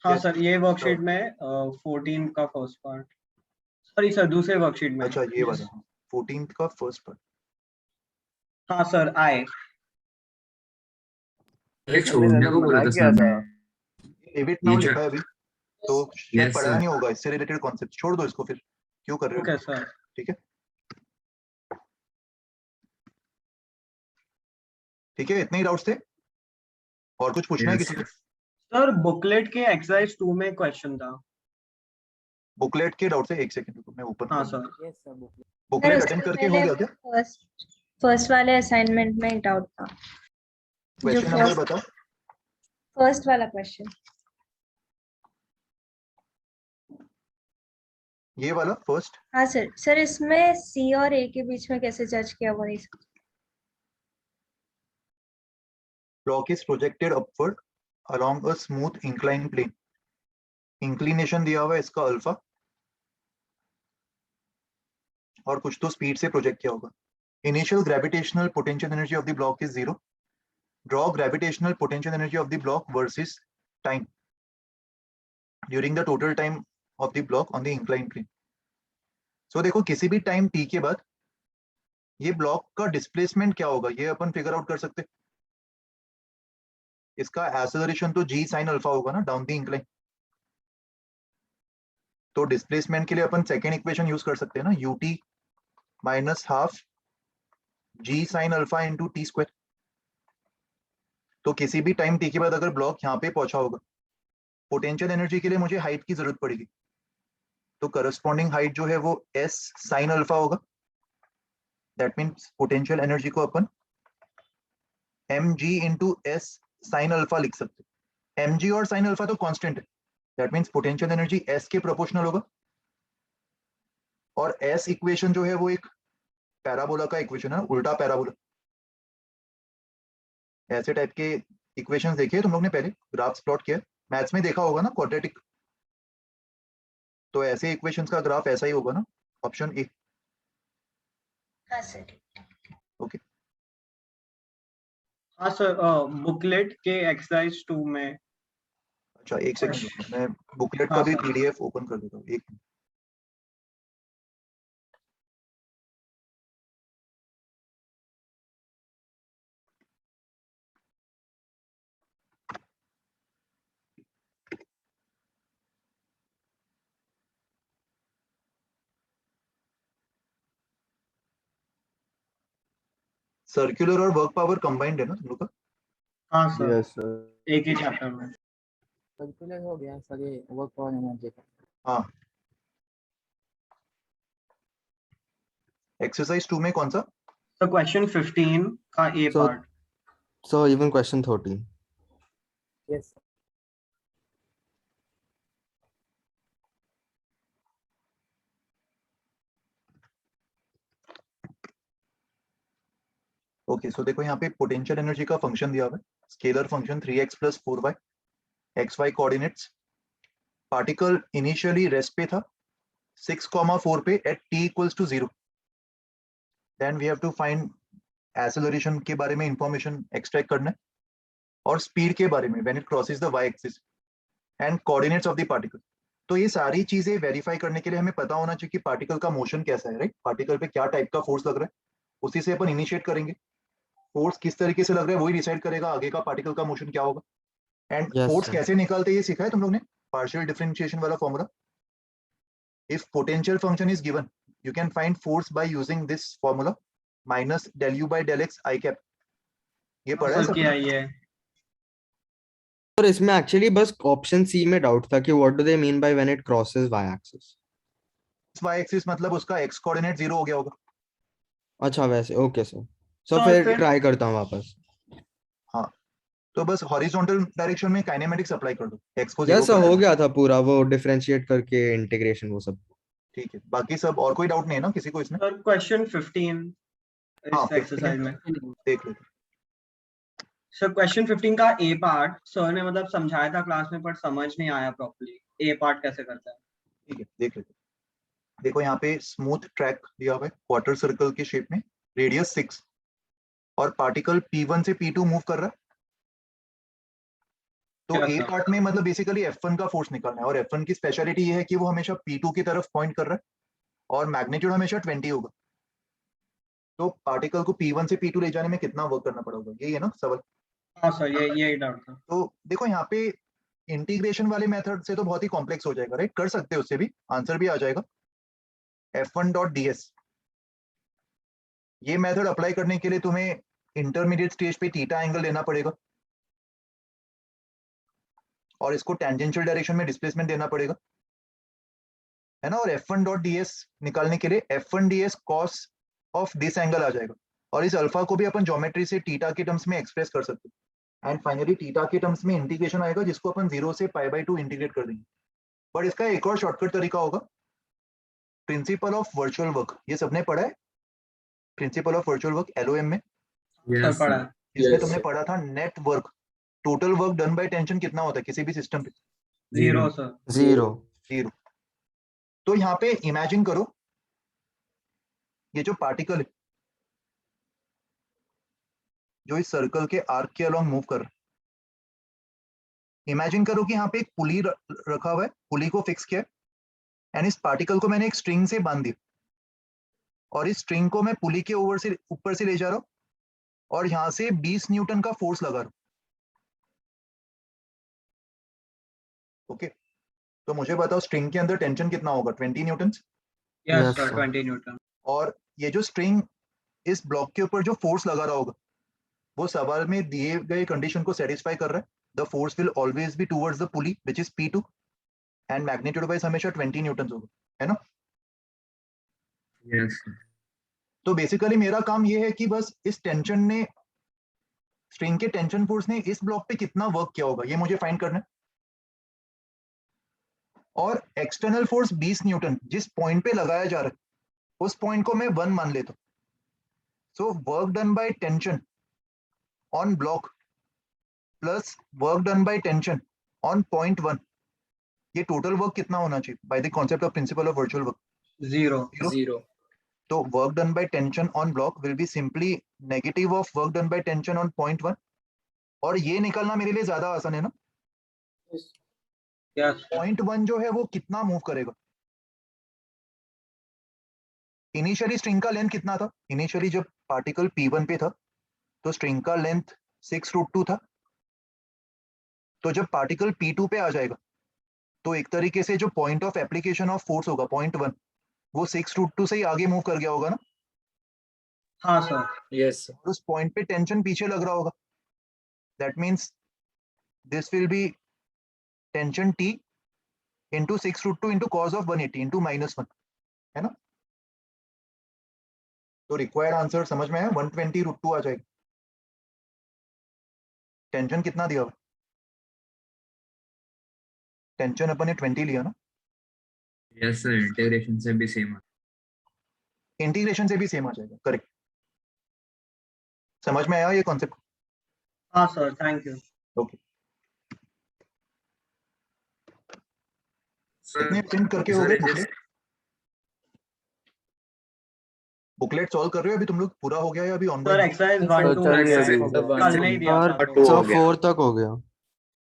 हाँ Yes. सर, ये वर्कशीट में 14 का फर्स्ट पार्ट, सॉरी सर दूसरे वर्कशीट में। अच्छा, ये वाला 14th का फर्स्ट पार्ट। हाँ सर, आए अरे छोड़ने को बोला क्या था? डेविड नाउ लिखा है अभी, तो शायद Yes, पढ़ाया sir. नहीं होगा इससे रिलेटेड कॉन्सेप्ट, छोड़ दो इसको, फिर क्यों कर रहे हो? Okay sir. ठीक है ठीक है, इतने ही डाउट्स थे, और कुछ पूछना है Yes, किसी को? सर बुकलेट के एक्सरसाइज 2 में क्वेश्चन था। बुकलेट के डाउट है, एक सेकंड रुको मैं ओपन हाँ कर sir. Yes sir book. Booklet उससे अटेंड करके हो पहले गया क्या? फर्स्ट वाले असाइनमेंट में एक डाउट था, जो क्वेश्चन नंबर बताओ। फर्स्ट वाला क्वेश्चन। ये वाला फर्स्ट। हाँ सर, सर इसमें सी और ए के बीच में कैसे जज किया वो नहीं समझ। Block is projected upward along a smooth incline plane. Inclination दिया हुआ है इसका अल्फा, और कुछ तो स्पीड से प्रोजेक्ट किया होगा। Initial gravitational potential energy of the block is 0। Draw gravitational potential energy of the block versus time during the total time of the block on the incline plane. So देखो किसी भी time t के बाद ये block का displacement क्या होगा ये अपन फिगर आउट कर सकते हैं। इसका एक्सेलरेशन तो g sin अल्फा होगा ना डाउन द इंक्लाइन। तो डिस्प्लेसमेंट के लिए अपन सेकेंड इक्वेशन यूज कर सकते हैं ना, ut minus half g sin alpha into T square. तो किसी भी टाइम t के बाद अगर ब्लॉक यहाँ पे पहुंचा होगा, पोटेंशियल एनर्जी के लिए मुझे हाइट की जरूरत पड़ेगी, तो करस्पॉन्डिंग हाइट जो है वो s sin अल्फा होगा। दैट मीन्स पोटेंशियल एनर्जी को अपन mg into s sin alpha लिख सकते हैं। mg और sin अल्फा तो कांस्टेंट है, that means potential energy s के प्रोपोर्शनल होगा। और s इक्वेशन जो है वो एक पैराबोला का इक्वेशन है, उल्टा पैराबोला। ऐसे टाइप के इक्वेशंस देखिए तुम लोग ने, पहले ग्राफ्स प्लॉट किया, मैथ्स में देखा होगा ना क्वाड्रेटिक। तो ऐसे इक्वेशंस का ग्राफ ऐसा ही होगा ना, ऑप्शन ए। हाँ सर। ओके हाँ सर, बुकलेट के एक्सरसाइज 2 में। अच्छा, एक सेकंड मैं बुकलेट का हाँ भी सर। पीडीएफ ओपन कर देता हूँ, एक सर्कुलर और वर्क पावर कंबाइंड है ना तुम लोग का? हाँ सर, Yes, sir. एक ही चैप्टर में। सर्कुलर हो गया सर, ये वर्क और एनर्जी का। हाँ। एक्सरसाइज 2 में कौन सा? तो क्वेश्चन 15 का ए So, part. so even question 13. Yes okay so देखो यहाँ पे पोटेंशियल एनर्जी का फंक्शन दिया हुआ है, scalar function 3x + 4y, xy coordinates. Particle initially rest पे था 6,4 पे at t = 0। Then we have to find acceleration के बारे में इंफॉर्मेशन एक्सट्रैक्ट करना है और स्पीड के बारे में when it crosses the y axis and coordinates of the particle. तो ये सारी चीजें वेरीफाई करने के लिए हमें पता होना चाहिए कि पार्टिकल का मोशन कैसा है, राइट? पार्टिकल पे क्या टाइप का फोर्स लग रहा है, उसी से अपन इनिशिएट करेंगे। फोर्स किस तरीके से लग रहा है वही डिसाइड करेगा आगे का पार्टिकल का मोशन क्या होगा। And Yes, force sir. कैसे निकालते हैं ये सीखा है तुम लोग ने, पार्शियल डिफरेंशिएशन वाला formula. If potential function is given you can find force by using this formula minus del u by del x i cap। ये पढ़ा है सर सबने? क्या ये? और इसमें एक्चुअली बस ऑप्शन सी में डाउट था कि what do they mean by when it crosses y axis. y axis मतलब उसका x कोऑर्डिनेट 0 हो गया होगा। अच्छा वैसे, ओके सर। सो तो फिर फिर ट्राई करता हूँ वापस। हाँ तो बस हॉरिजॉन्टल डायरेक्शन में काइनेमेटिक्स अप्लाई कर दो, x को 0 यस सर, कर हो दो। गया था पूरा वो डिफरेंशिएट करके इंटीग्रेशन वो सब। ठीक है, बाकी सब और कोई डाउट नहीं है ना किसी को इसमें? सर क्वेश्चन 15 हाँ इस एक्सरसाइज में। देख लेते। सर क्वेश्चन 15 का ए पार्ट सर ने मतलब समझाया था क्लास में पर समझ नहीं आया प्रॉपर्ली। ए पार्ट कैसे करता है? ठीक है देख लेते। देखो यहाँ पे स्मूथ ट्रैक दिया हुआ है क्वार्टर सर्कल के शेप में, रेडियस 6 और पार्टिकल P1 से P2 मूव कर रहा है। तो क्या ए सर? पार्ट में मतलब बेसिकली F1 का फोर्स निकालना है और F1 की स्पेशलिटी ये है कि वो हमेशा P2 की तरफ पॉइंट कर रहा है और मैग्नीट्यूड हमेशा 20 होगा। तो पार्टिकल को P1 से P2 ले जाने में कितना वर्क करना पड़ेगा, यही है ना सवाल? हाँ सर यही डाउट था। तो देखो यहाँ पे इंटीग्रेशन वाले मेथड से तो बहुत ही कॉम्प्लेक्स हो जाएगा, राइट? कर सकते हो उससे भी, आंसर भी आ जाएगा F1.ds। ये मेथड अप्लाई करने के लिए तुम्हें इंटरमीडिएट स्टेज पे थीटा एंगल लेना पड़ेगा और इसको टेंजेंशियल डायरेक्शन में डिस्प्लेसमेंट देना पड़ेगा, है ना? और F1.ds निकालने के लिए F1ds cos of this angle आ जाएगा और इस अल्फा को भी अपन ज्योमेट्री से थीटा के टर्म्स में एक्सप्रेस कर सकते हैं। एंड फाइनली थीटा के टर्म्स में इंटीग्रेशन आएगा जिसको अपन 0 से π/2 इंटीग्रेट कर देंगे। बट इसका एक और शॉर्टकट तरीका होगा, प्रिंसिपल ऑफ वर्चुअल वर्क। ये सबने पढ़ा है principle of virtual work LOM में? सर Yes, पढ़ा sir. है। इसमें Yes, तुमने sir. पढ़ा था net work, total work done by tension कितना होता है किसी भी सिस्टम पे? 0 सर। 0। 0। तो यहाँ पे इमेजिन करो ये जो पार्टिकल है जो इस सर्कल के आर्क के अलोंग मूव कर रहा है, इमेजिन करो कि यहाँ पे एक पुली रखा हुआ है, पुली को फिक्स किया है एंड इस पार्टिकल को मैंने एक स्ट्रिंग से बांध दिया और इस स्ट्रिंग को मैं पुली के ऊपर से ले जा रहा हूँ और यहाँ से 20 न्यूटन का फोर्स लगा रहा हूँ। ओके तो मुझे बताओ स्ट्रिंग के अंदर टेंशन कितना होगा? 20 Newton. Yes Yes, sir sir. 20 Newton. और ये जो स्ट्रिंग इस ब्लॉक के ऊपर जो फोर्स लगा रहा होगा वो सवाल में दिए गए कंडीशन को सेटिस्फाई कर रहा है। The force will always be towards the pulley which is P2 and magnitude wise हमेशा 20 न्यूटन होगा, है ना? Yes, sir. तो बेसिकली मेरा काम ये है कि बस इस टेंशन ने, स्ट्रिंग के टेंशन फोर्स ने इस ब्लॉक पे कितना वर्क किया होगा ये मुझे फाइंड करना है। और एक्सटर्नल फोर्स 20 न्यूटन जिस पॉइंट पे लगाया जा रहा है उस पॉइंट को मैं 1 मान लेता हूँ। So work done by tension on block plus work done by tension on point 1, ये टोटल वर्क कितना होना चाहिए by the concept of principle of virtual work? 0। 0 तो work done by tension on block will be simply negative of work done by tension on point 1 और ये निकालना मेरे लिए ज्यादा आसान है ना। यस पॉइंट 1 जो है वो कितना मूव करेगा? इनिशियली स्ट्रिंग का लेंथ कितना था? इनिशियली जब पार्टिकल P1 पे था तो स्ट्रिंग का लेंथ 6√2 था। तो जब पार्टिकल P2 पे आ जाएगा तो एक तरीके से जो point of application of force होगा पॉइंट 1 वो 6√2 से ही आगे मूव कर गया होगा ना। हाँ सर Yes, sir. और उस पॉइंट पे टेंशन पीछे लग रहा होगा, that means this will be tension T into 6√2 into cos of 180 into -1, है ना? तो रिक्वायर्ड आंसर समझ में आया, 120√2 आ जाएगा। टेंशन कितना दिया हुआ? टेंशन अपन ने 20 लिया ना, यस सर, इंटीग्रेशन से भी सेम है। इंटीग्रेशन से भी सेम आ जाएगा, करेक्ट। समझ में आया ये कॉन्सेप्ट? हाँ sir thank you. Okay, sir कितने प्रिंट करके हो सर गए जस्ट बुकलेट? बुकलेट सॉल्व कर रहे हो अभी तुम लोग, पूरा हो गया या अभी सर ऑनलाइन? एक्सरसाइज सर, 1 चल 2 रही है अभी। कल नहीं दिया और था two तो हो सब गया। 4 तक हो गया।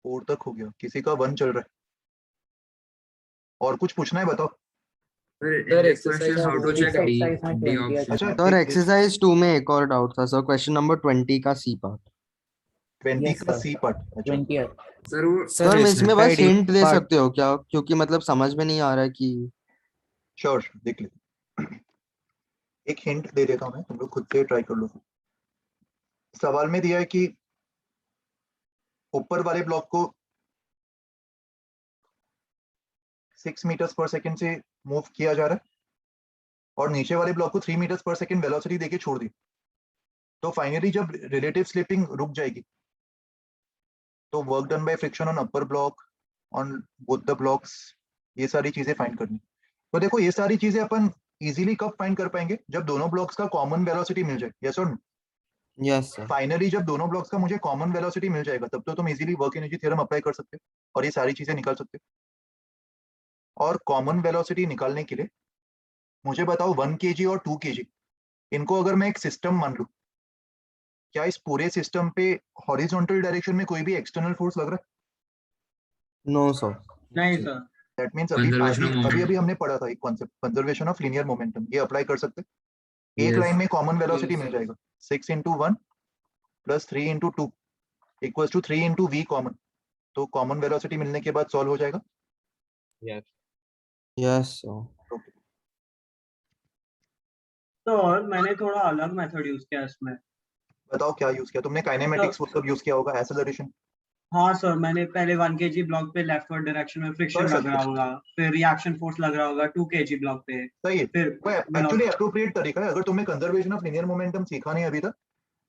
4 तक हो गया, किसी का 1 चल रहा है। और कुछ पूछना है बताओ। Sir Sir, in this exercise question how to two check में D exercise में D 20 option? अच्छा, सर एक्सरसाइज 2 में एक और डाउट था सर, क्वेश्चन नंबर 20 का सी पार्ट। 20 Yes, का sir. C part. अच्छा 20 है। सर वो सर मैं इसमें बस ID हिंट दे part- सकते हो क्या, क्योंकि मतलब समझ में नहीं आ रहा है कि श्योर, देख लेते। एक हिंट दे देता हूं मैं, तुम लोग खुद से ट्राई कर लो। सवाल में दिया है कि ऊपर वाले ब्लॉक को 6 मीटर्स पर सेकंड से मूव किया जा रहा है और नीचे वाले ब्लॉक को 3 मीटर्स पर सेकंड वेलोसिटी देके छोड़ दी। तो फाइनली जब रिलेटिव स्लिपिंग रुक जाएगी तो work done by friction on upper block on both the blocks, ये सारी चीजें फाइंड करनी। तो देखो ये सारी चीजें अपन इजीली कब फाइंड कर पाएंगे, जब दोनों ब्लॉक्स का कॉमन वेलोसिटी मिल जाए। यस और नो? Yes sir. फाइनली जब दोनों ब्लॉक्स का मुझे कॉमन वेलोसिटी मिल जाएगा तब तो तुम easily work energy theorem apply कर सकते हो और ये सारी चीजें निकाल सकते हो। और कॉमन वेलोसिटी निकालने के लिए मुझे बताओ 1 kg और 2 kg, इनको अगर मैं एक सिस्टम मान लूं, क्या इस पूरे सिस्टम पे हॉरिजॉन्टल डायरेक्शन में कोई भी एक्सटर्नल फोर्स लग रहा है? No sir. नहीं सर। दैट मींस अभी Conservation of अभी moment. अभी हमने पढ़ा था एक concept, conservation of linear momentum, ये अप्लाई कर सकते हैं। एक Yes. लाइन में कॉमन वेलोसिटी Yes, मिल sir. जाएगा, 6 into 1 plus 3 into 2 equals to 3 into v common. तो कॉमन वेलोसिटी मिलने के बाद सॉल्व हो जाएगा। Yes sir. ओके, तो और मैंने थोड़ा अलग मेथड यूज किया इसमें। बताओ क्या यूज किया तुमने? काइनेमेटिक्स वो सब यूज किया होगा, एक्सेलरेशन। हाँ सर, मैंने पहले 1 kg ब्लॉक पे लेफ्टवर्ड डायरेक्शन में फ्रिक्शन कर लग सकते रहा हो। होगा, फिर रिएक्शन फोर्स लग रहा होगा 2 kg ब्लॉक पे, सही है, फिर वो एक्चुअली अप्रोप्रिएट तरीका है। अगर तुमने कंजर्वेशन ऑफ लीनियर मोमेंटम सीखा नहीं अभी तक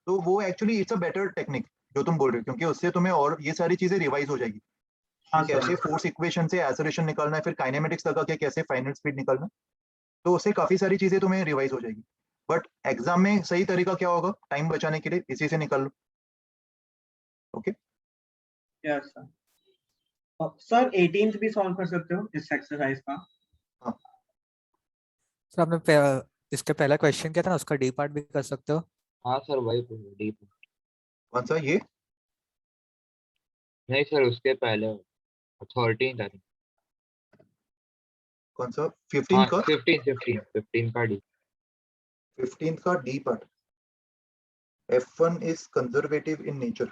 तो वो actually it's a better technique जो तुम बोल रहे हो, क्योंकि उससे तुम्हें और ये सारी चीजें रिवाइज हो जाएगी। हाँ कैसे सर। फोर्स इक्वेशन से एक्सेलरेशन निकालना है, फिर काइनेमेटिक्स लगा के कैसे फाइनल स्पीड निकालना है, तो उससे काफी सारी चीजें तुम्हें रिवाइज हो जाएगी। बट एग्जाम में सही तरीका क्या होगा टाइम बचाने के लिए, इसी से निकाल लो। Okay, yes sir. Sir 18th भी सॉल्व कर सकते हो इस एक्सरसाइज का? सर आपने इसके पहला क्वेश्चन किया था ना, उसका डी पार्ट भी कर सकते हो। हाँ सर वही डीप। कौन सा ये? नहीं सर उसके पहले 13 था। कौन सा? हाँ 15 का? 15 का डी। 15 का D part. F1 is conservative in nature.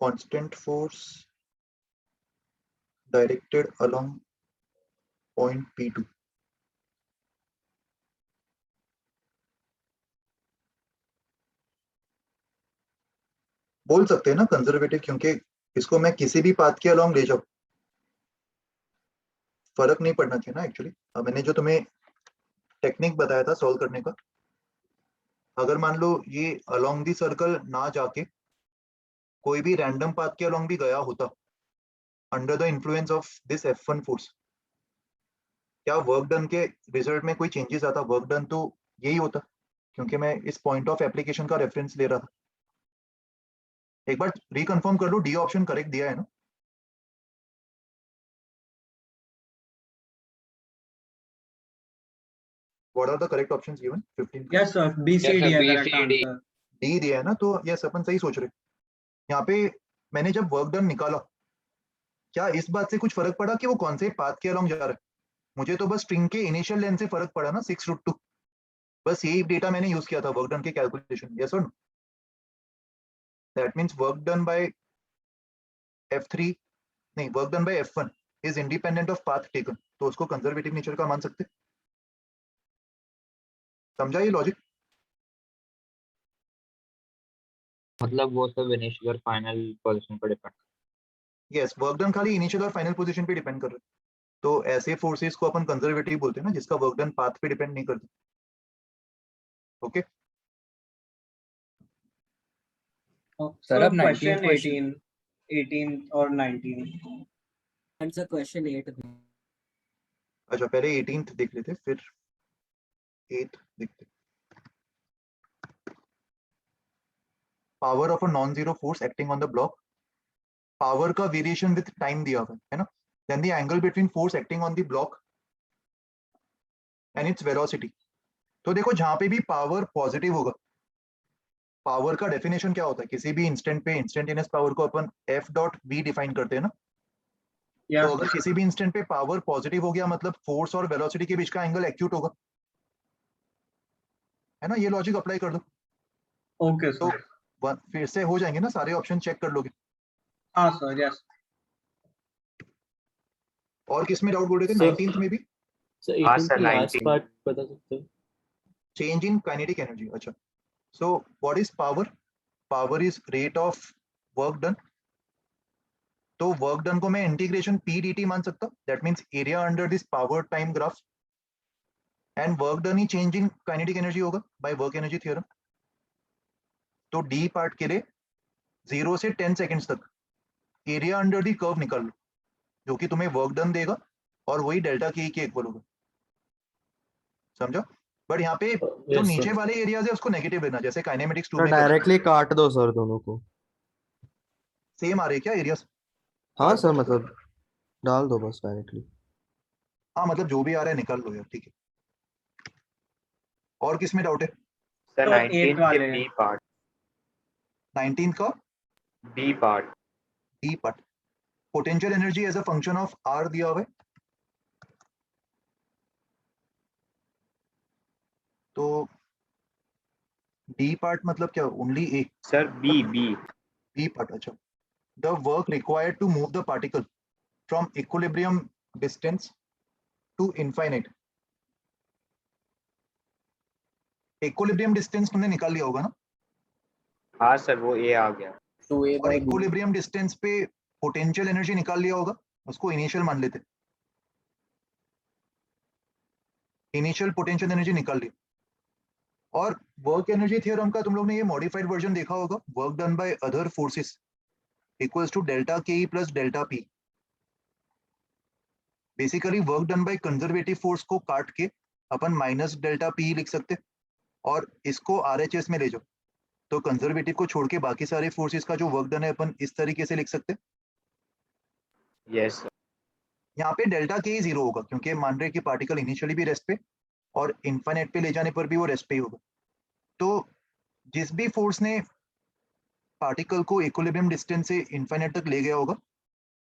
Constant force directed along point P2. बोल सकते हैं ना कंजर्वेटिव, क्योंकि इसको मैं किसी भी पाथ के अलोंग ले जाऊं, फर्क नहीं पड़ना चाहिए ना एक्चुअली। मैंने जो तुम्हें टेक्निक बताया था सॉल्व करने का, अगर मान लो ये अलोंग दी सर्कल ना जाके कोई भी रैंडम पाथ के अलोंग भी गया होता under the influence of this F1 force, क्या वर्क डन के रिजल्ट में कोई चेंजेस आता? वर्क डन तो यही होता, क्योंकि मैं इस पॉइंट ऑफ एप्लीकेशन का रेफरेंस ले रहा था। एक बार रिकन्फर्म कर लो, डी ऑप्शन करेक्ट दिया है ना? What are the correct options given? 15 का यस सर, BCD है करेक्ट आंसर। डी दिया है ना, तो यस अपन सही सोच रहे। यहाँ पे मैंने जब वर्क डन निकाला, क्या इस बात से कुछ फर्क पड़ा कि वो कौन से पाथ के अलोंग जा रहा है? मुझे तो बस स्ट्रिंग के इनिशियल लेंथ से फर्क पड़ा ना, 6√2। बस यही डेटा मैंने यूज किया था वर्क डन के कैलकुलेशन। यस और no? That means work done by F3 नहीं, work done by F1 is independent of path taken, तो उसको कंजर्वेटिव नेचर का मान सकते हैं। समझा ये लॉजिक? मतलब वो सब इनिशियल और फाइनल पोजीशन पर डिपेंड। यस, वर्क डन खाली इनिशियल और फाइनल पोजीशन पे डिपेंड कर रहा है। तो ऐसे फोर्सेस को अपन कंजर्वेटिव बोलते हैं ना, जिसका वर्क डन पाथ पे डिपेंड नहीं करता। ओके Sir, अब 19th क्वेश्चन question. 18 और 19 आंसर क्वेश्चन 8 में अच्छा, पहले 18th देख लेते फिर 8th देखते। Power of a non zero force acting on the block, power का वेरिएशन विद टाइम दिया हुआ है ना, then the angle between force acting on the block and its velocity. तो देखो जहां पे भी पावर पॉजिटिव होगा, पावर का डेफिनेशन क्या होता है, किसी भी इंस्टेंट पे इंस्टेंटेनियस पावर को अपन एफ डॉट वी डिफाइन करते हैं ना। तो यस अगर किसी भी इंस्टेंट पे पावर पॉजिटिव हो गया मतलब फोर्स और वेलोसिटी के बीच का एंगल एक्यूट होगा, है ना। ये लॉजिक अप्लाई कर दो ओके तो सर फिर से हो जाएंगे ना, सारे ऑप्शन चेक कर लोगे। हाँ सर यस और किस में डाउट बोल रहे थे? Sir- 19th में भी हाँ सर, लास्ट 19 पार्ट बता सकते हो? Change in kinetic energy. अच्छा, so what is power? Power is rate of work done. तो वर्क डन को मैं इंटीग्रेशन पी डी टी मान सकता हूँ, that means area under this power time graph, and work done ही change in kinetic energy होगा by work energy theorem. तो D part के लिए 0 से 10 सेकेंड्स तक एरिया अंडर दी कर्व निकाल लो, जो कि तुम्हें वर्क डन देगा और वही डेल्टा के इक्वल होगा। समझा? बट यहाँ पे जो Yes, नीचे sir. वाले एरियाज है उसको नेगेटिव लेना, जैसे काइनेमेटिक्स 2 तो में करते हैं। डायरेक्टली काट दो सर दोनों को। सेम आ रहे क्या एरियाज? हाँ सर, मतलब डाल दो बस डायरेक्टली। हाँ मतलब जो भी आ रहा है निकाल लो यार, ठीक है। और किस में डाउट है? सर, तो 19 8 के वाले बी पार्ट 19 का B part D part, potential energy as a function of R दिया हुआ है। तो डी पार्ट मतलब क्या, only A? Sir B B part, अच्छा। The work required to move the particle from equilibrium distance to infinite. Equilibrium distance तुमने निकाल लिया होगा ना, हाँ सर, वो ए आ गया। 2a और by b इक्विलिब्रियम डिस्टेंस पे पोटेंशियल एनर्जी निकाल लिया होगा, उसको इनिशियल मान लेते। इनिशियल पोटेंशियल एनर्जी निकाल ली। और वर्क एनर्जी थ्योरम का तुम लोग ने ये मॉडिफाइड वर्जन देखा होगा, work done by other forces equals to delta K plus delta P. Basically work done by conservative force को काट के अपन माइनस डेल्टा पी लिख सकते, और इसको आरएचएस में ले जाओ तो कंजर्वेटिव को छोड़ के बाकी सारे फोर्सेस का जो वर्क डन है अपन इस तरीके से लिख सकते। Yes sir. यहाँ पे डेल्टा के ही 0 होगा, क्योंकि मान रहे कि पार्टिकल इनिशियली भी रेस्ट पे और इन्फाइनाइट पे ले जाने पर भी वो रेस्ट पे ही होगा। तो जिस भी फोर्स ने पार्टिकल को इक्विलिब्रियम डिस्टेंस से इन्फाइनाइट तक ले गया होगा,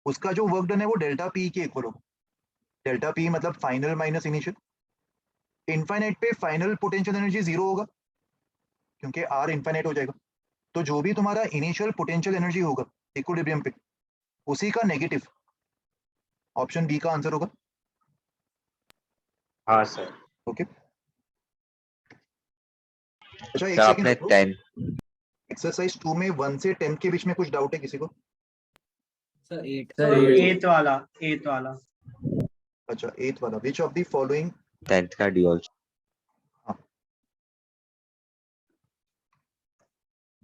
उसका जो वर्क डन है वो डेल्टा पी के इक्वल होगा। डेल्टा पी मतलब फाइनल माइनस इनिशियल। इन्फाइनाइट पे फाइनल पोटेंशियल एनर्जी 0 होगा, क्योंकि आर इन्फाइनाइट हो जाएगा। तो जो भी तुम्हारा इनिशियल पोटेंशियल एनर्जी होगा इक्विलिब्रियम पे, उसी का नेगेटिव, ऑप्शन बी का आंसर होगा। हाँ सर। ओके, अच्छा एक सर सेकंड आपने रुको। 10 एक्सरसाइज 2 में 1 से 10 के बीच में कुछ डाउट है किसी को? Sir 8 Sir, sir 8. 8 वाला अच्छा, 8th वाला, which of the following, 10th का D also.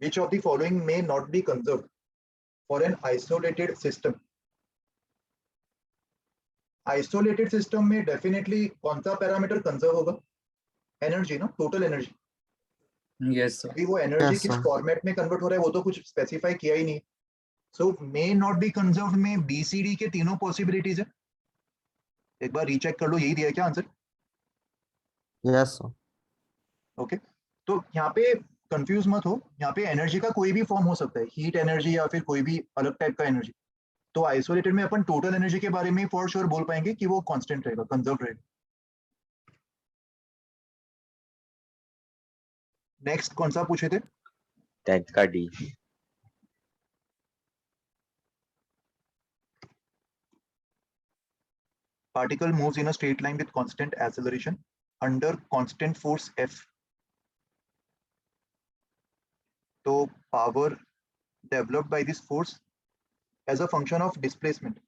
which of the following may not be conserved for an isolated system? Isolated system में डेफिनेटली कौन सा पैरामीटर कंजर्व होगा? एनर्जी ना, टोटल एनर्जी। Yes, sir. अभी वो एनर्जी Yes, किस sir. Format में कन्वर्ट हो रहा है वो तो कुछ स्पेसिफाई किया ही नहीं। सो मे नॉट बी कंजर्व में बीसीडी के तीनों पॉसिबिलिटीज है, एक बार रीचेक कर लो, यही दिया है क्या आंसर? Yes, sir. ओके, तो यहाँ पे कंफ्यूज मत हो, यहाँ पे एनर्जी का कोई भी फॉर्म हो सकता है, हीट एनर्जी या फिर कोई भी अलग टाइप का एनर्जी। तो आइसोलेटेड में अपन टोटल एनर्जी के बारे में फॉर श्योर बोल पाएंगे कि वो कांस्टेंट रहेगा, कंजर्व रहेगा। नेक्स्ट कौन सा पूछे थे? 10th का D. Particle moves in a straight line with constant acceleration under constant force F. तो power developed by this force as a function of displacement.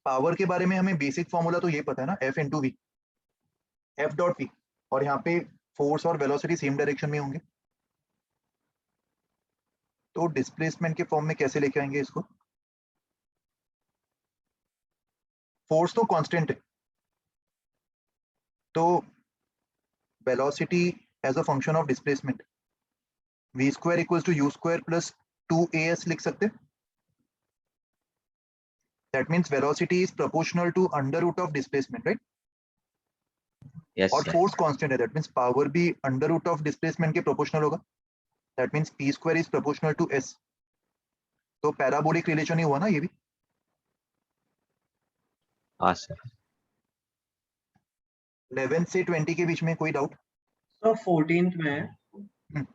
Power के बारे में हमें बेसिक फॉर्मूला तो ये पता है ना, F into v, F dot v, और यहाँ पे फोर्स और वेलोसिटी सेम डायरेक्शन में होंगे, तो डिस्प्लेसमेंट के फॉर्म में कैसे लेके आएंगे इसको? फोर्स तो कांस्टेंट है, तो velocity as a function of displacement v square equals to u square plus 2as लिख सकते हैं. That means velocity is proportional to under root of displacement, right? Yes, और sir. force constant है, that means power भी under root of displacement के proportional होगा. That means p square is proportional to s. तो parabolic relation ही हुआ ना ये भी. हाँ sir. 11 से 20 के बीच में कोई डाउट? So 14th में सर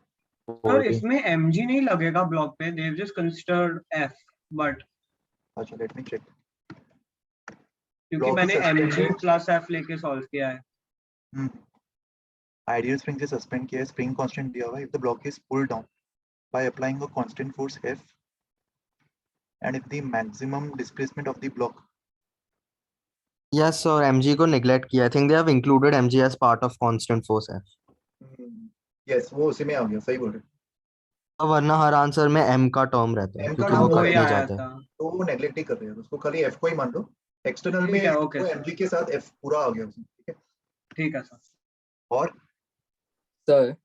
14. इसमें mg नहीं लगेगा ब्लॉक पे, they've just considered f, but अच्छा, let me check. क्योंकि Block मैंने is suspended. mg plus f लेके सॉल्व किया है. Ideal spring से suspend किया है, spring constant दिया हुआ है. If the block is pulled down by applying a constant force F, and if the maximum displacement of the block. Yes, और mg को neglect किया. I think they have included mg as part of constant force F. Yes, वो उसी में आ गया, सही बोल रहे. वरना हर आंसर में m का टर्म रहता है M का क्योंकि term वो वो कट ही नहीं आया जाता है. था. तो वो नेग्लेक्ट ही कर रहे हैं, उसको खाली F को ही मान लो. एक्सटर्नल ठीक में है, okay, वो sir. mg के साथ F पूरा आ गया उसमें, ठीक है. ठीक है सर. और सर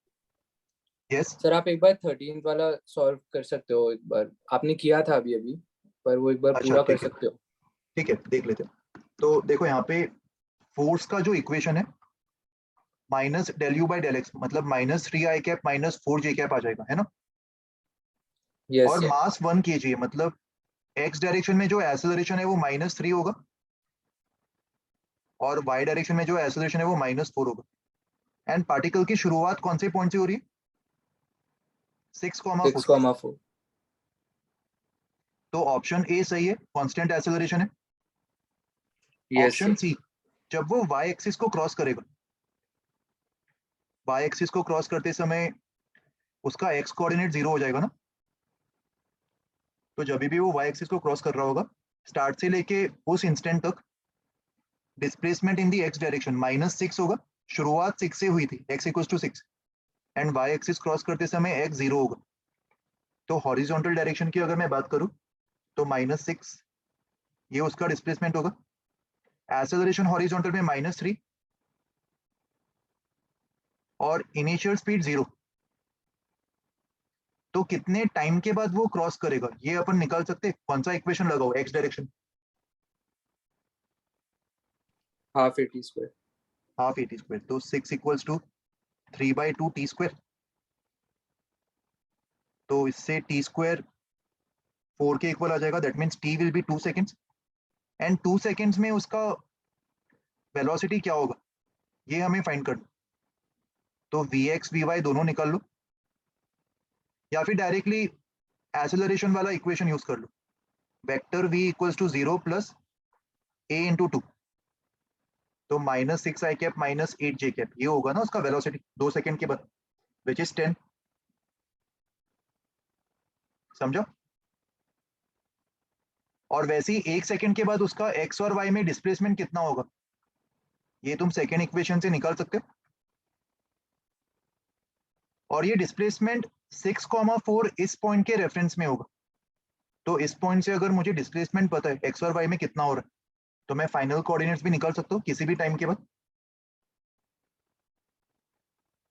यस, सर आप एक बार 13th वाला सॉल्व कर सकते हो, एक बार आपने किया था अभी अभी, पर वो एक बार अच्छा, पूरा कर ठीक है. सकते हो. ठीक है, देख लेते हैं. तो देखो यहाँ पे फोर्स का जो इक्वेशन है minus del U by del X, मतलब minus 3i cap minus 4j cap आ जाएगा, है ना. यस और सर. मास 1 kg है, मतलब एक्स डायरेक्शन में जो एक्सेलरेशन है वो -3 होगा, और वाई डायरेक्शन में जो एक्सेलरेशन है वो -4 होगा. एंड पार्टिकल की शुरुआत कौन से पॉइंट से हो रही है? 6,4. 6,4. तो ऑप्शन ए सही है, कांस्टेंट एक्सेलरेशन है. Yes option sir. सी, जब वो वाई एक्सिस को क्रॉस करेगा, वाई एक्सिस को क्रॉस करते समय उसका एक्स कोऑर्डिनेट 0 हो जाएगा ना. तो जब भी वो वाई एक्सिस को क्रॉस कर रहा होगा, स्टार्ट से लेके उस इंस्टेंट तक displacement in the x direction -6 होगा. शुरुआत 6 से हुई थी, x equals to 6, and y axis cross करते समय x 0 होगा. तो हॉरिजॉन्टल डायरेक्शन की अगर मैं बात करूं तो -6 ये उसका डिस्प्लेसमेंट होगा. एक्सेलरेशन हॉरिजॉन्टल में -3 और इनिशियल स्पीड 0. तो कितने टाइम के बाद वो क्रॉस करेगा ये अपन निकाल सकते हैं. कौन सा इक्वेशन लगाओ x direction? Half A T square. Half A T square. तो 6 इक्वल्स टू 3/2 टी स्क्वायर. तो इससे टी स्क्वायर 4 के इक्वल आ जाएगा. That means T will be 2 seconds, and 2 seconds में उसका वेलोसिटी क्या होगा ये हमें फाइंड करना. तो vx vy दोनों निकाल लो, या फिर डायरेक्टली एक्सेलरेशन वाला इक्वेशन यूज कर लो. Vector v equals to 0 plus a into 2. तो -6i cap minus 8j cap ये होगा ना उसका वेलोसिटी 2 सेकेंड के बाद, विच इज 10. समझो. और वैसे ही 1 सेकेंड के बाद उसका x और y में डिस्प्लेसमेंट कितना होगा ये तुम सेकेंड इक्वेशन से निकाल सकते हो. और ये डिस्प्लेसमेंट 6,4 इस पॉइंट के रेफरेंस में होगा. तो इस पॉइंट से अगर मुझे डिस्प्लेसमेंट पता है x और y में कितना हो रहा है, तो मैं फाइनल कोऑर्डिनेट्स भी निकाल सकता हूँ किसी भी टाइम के बाद.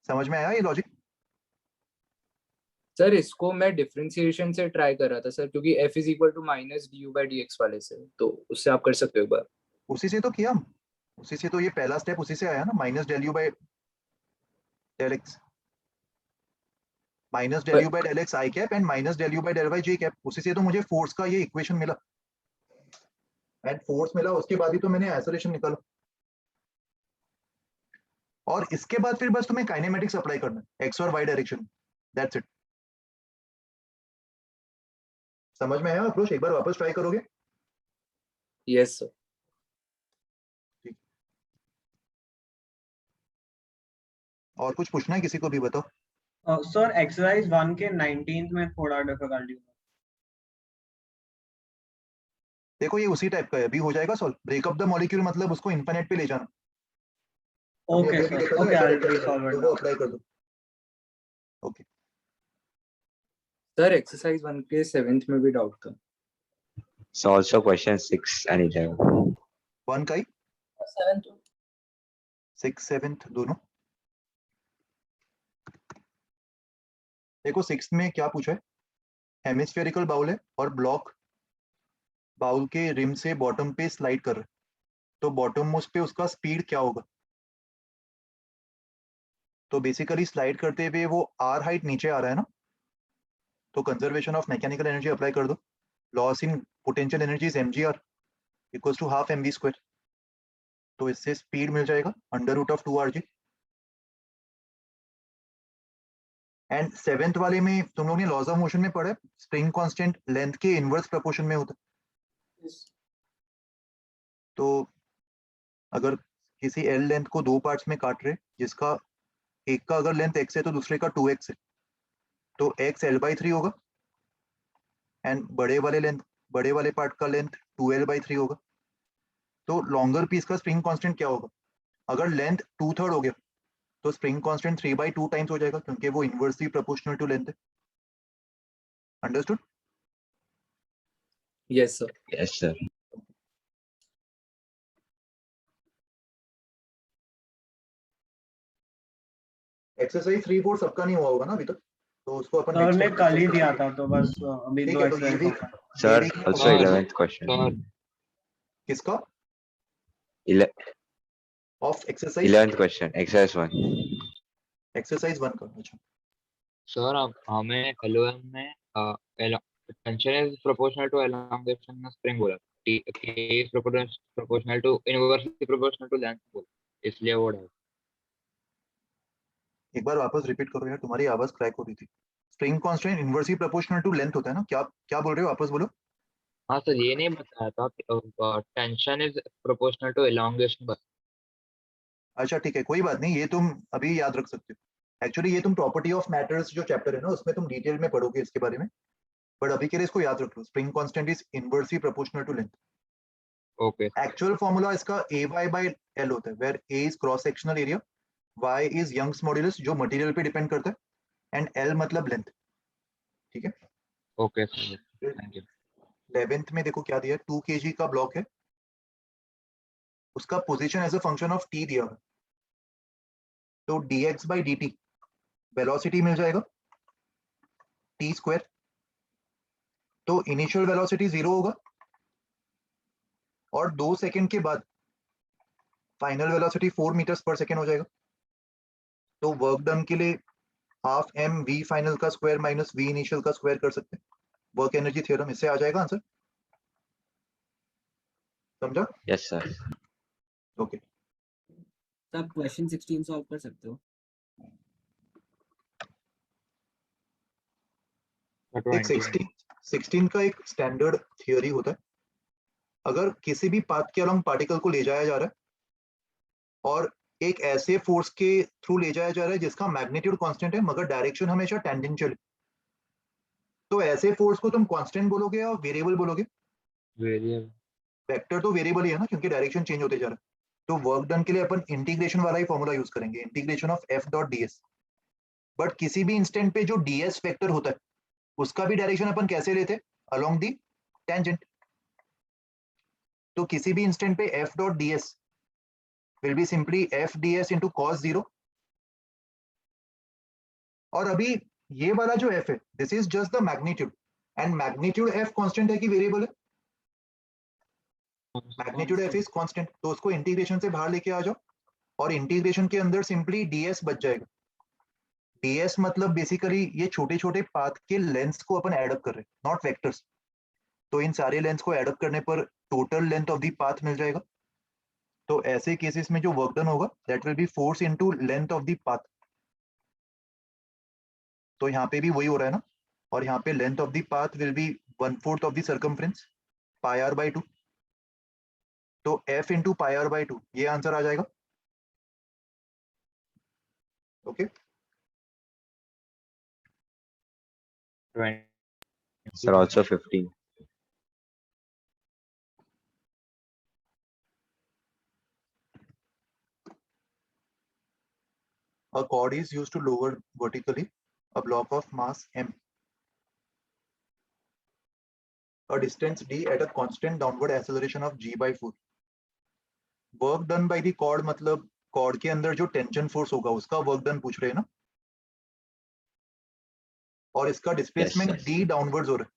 समझ में आया ये लॉजिक? सर इसको मैं डिफरेंशिएशन से ट्राई कर रहा था सर, क्योंकि f is equal to minus du/dx वाले से, तो उससे आप कर सकते हो एक बार. उसी से तो किया हम, उसी से तो ये पहला स्टेप उसी से आया ना, minus del u by del x, minus del u by del x i cap and minus del u by del y j cap. उसी से तो मुझे फोर्स का ये इक्वेशन मिला, एंड फोर्स मिला उसके बाद ही तो मैंने एक्सेलरेशन निकाला. और इसके बाद फिर बस तुम्हें काइनेमेटिक्स अप्लाई करना है एक्स और वाई डायरेक्शन. That's it. समझ में आया अप्रोच? एक बार वापस ट्राई करोगे? Yes sir. और कुछ पूछना है किसी को भी बताओ। सर एक्सरसाइज 1 के 19th में थोड़ा डिफिकल्टी। देखो ये उसी टाइप का है, अभी हो जाएगा सॉल्व। ब्रेकअप द मॉलिक्यूल मतलब उसको इनफिनिट पे ले जाना। हमने ओके अभी सर, देखा था, ओके, ऐसा आई रहता विल है, सॉल्व इट तो वो नाउ। अप्लाई कर दो। सर एक्सरसाइज 1 के 7th में भी डाउट था। So also question 6 and 11. 1 का ही 7th 6 7 दोनों। देखो 6 में क्या पूछा है, हेमिस्फेरिकल बाउल है और ब्लॉक बाउल के रिम से बॉटम पे स्लाइड कर रहा है, तो बॉटम मोस्ट पे उसका स्पीड क्या होगा। तो बेसिकली स्लाइड करते हुए वो आर हाइट नीचे आ रहा है ना, तो conservation of mechanical energy apply कर दो। Loss in potential energy is mgr equals to half mv²। तो इससे स्पीड मिल जाएगा √2rg। एंड 7th वाले में तुम लोग ने लॉज ऑफ मोशन में पढ़ा है, स्प्रिंग कांस्टेंट लेंथ के इनवर्स प्रोपोर्शन में होता है। तो अगर किसी एल लेंथ को 2 पार्ट्स में काट रहे, जिसका एक का अगर लेंथ x है तो दूसरे का 2x है, तो x l/3 होगा एंड बड़े वाले पार्ट का लेंथ 2l/3 होगा। तो लॉन्गर पीस का स्प्रिंग कांस्टेंट क्या होगा। अगर लेंथ 2/3 हो गया तो स्प्रिंग कांस्टेंट 3/2 टाइम्स हो जाएगा, क्योंकि वो इनवर्सली प्रोपोर्शनल टू लेंथ है। Understood? Yes sir. Yes, sir. Exercise 3 4 सबका नहीं हुआ होगा ना अभी तक, तो उसको अपन सर नेक्स्ट ने टाइम कल ही डिस्कस दिया करेंगे। था, तो बस अभी ठीक 2 है, तो ये एक्सरसाइज भी होगा। Sir, ये भी also Sir, 11th question. Sir, किसका Ele- of exercise 11th question, exercise 1. Exercise 1 का। अच्छा sir, हमें LOM में tension is proportional to elongation of spring बोला, T K is proportional to inversely proportional to length बोला, इसलिए वो है। एक बार वापस रिपीट करो यार, तुम्हारी आवाज क्रैक हो रही थी। Spring constant inversely proportional to length होता है ना, क्या क्या बोल रहे हो, वापस बोलो। हाँ सर, ये नहीं बताया था tension is proportional to elongation बस। अच्छा ठीक है, कोई बात नहीं, ये तुम अभी याद रख सकते हो। एक्चुअली ये तुम प्रॉपर्टी ऑफ मैटर्स जो चैप्टर है ना, उसमें तुम डिटेल में पढ़ोगे इसके बारे में, बट अभी के लिए इसको याद रख लो। Spring constant is inversely proportional to length. Okay actual formula इसका AY/L होता है, where A is cross sectional area, Y is Young's modulus जो मटेरियल पे डिपेंड करता है, एंड L मतलब लेंथ। ठीक है, okay sir, thank you. 11th में देखो क्या दिया है, 2 kg का ब्लॉक है, उसका position as a function of t दिया हुआ है, तो dx/dt वेलोसिटी मिल जाएगा t²। तो इनिशियल वेलोसिटी 0 होगा और 2 सेकंड के बाद फाइनल वेलोसिटी 4 मीटर्स पर सेकंड हो जाएगा। तो वर्क डन के लिए हाफ m v फाइनल का स्क्वायर माइनस v इनिशियल का स्क्वायर कर सकते हैं, वर्क एनर्जी थ्योरम। इससे आ जाएगा आंसर, समझा? Yes, sir. ओके सब क्वेश्चन 16 सॉल्व कर सकते हो। एक 16 का एक स्टैंडर्ड थियोरी होता है। अगर किसी भी पाथ के अलोंग पार्टिकल को ले जाया जा रहा है और एक ऐसे फोर्स के थ्रू ले जाया जा रहा है जिसका मैग्नीट्यूड कांस्टेंट है मगर डायरेक्शन हमेशा टेंजेंशियल है, तो ऐसे फोर्स को तुम कांस्टेंट बोलोगे या वेरिएबल बोलोगे? वेरिएबल। वेक्टर तो वेरिएबल ही है ना, क्योंकि डायरेक्शन चेंज होते जा रहा है। तो वर्क डन के लिए अपन इंटीग्रेशन वाला ही फॉर्मूला यूज करेंगे, इंटीग्रेशन ऑफ f.ds। बट किसी भी इंस्टेंट पे जो ds वेक्टर होता है उसका भी डायरेक्शन अपन कैसे लेते हैं, अलोंग दी टेंजेंट। तो किसी भी इंस्टेंट पे f.ds will be simply f ds into cos 0। और अभी ये वाला जो f है, this is just the magnitude, and magnitude f constant है कि वेरिएबल है? मैग्नीट्यूड f इज कांस्टेंट, तो उसको इंटीग्रेशन से बाहर लेके आ जाओ और इंटीग्रेशन के अंदर सिंपली ds बच जाएगा। ds मतलब बेसिकली ये छोटे छोटे पाथ के लेंथ्स को अपन एड अप कर रहे हैं, नॉट वेक्टर्स। तो इन सारे लेंथ्स को एड अप करने पर total length of the path मिल जाएगा। तो ऐसे केसेस में जो वर्क डन होगा that will be force into length of the path. तो यहाँ पे भी वही हो रहा है ना, और यहाँ पे length of the path will be 1/4 of the circumference πr/2। तो f इंटू πr/2 ये आंसर आ जाएगा। Okay. 20. Sir, also 15. A cord is used to lower vertically a block of mass m. A distance d at a constant downward acceleration of g by 4. Work done by the cord मतलब cord के अंदर जो tension force होगा उसका work done पूछ रहे हैं ना, और इसका डिस्प्लेसमेंट sir. d डाउनवर्ड्स हो रहा है,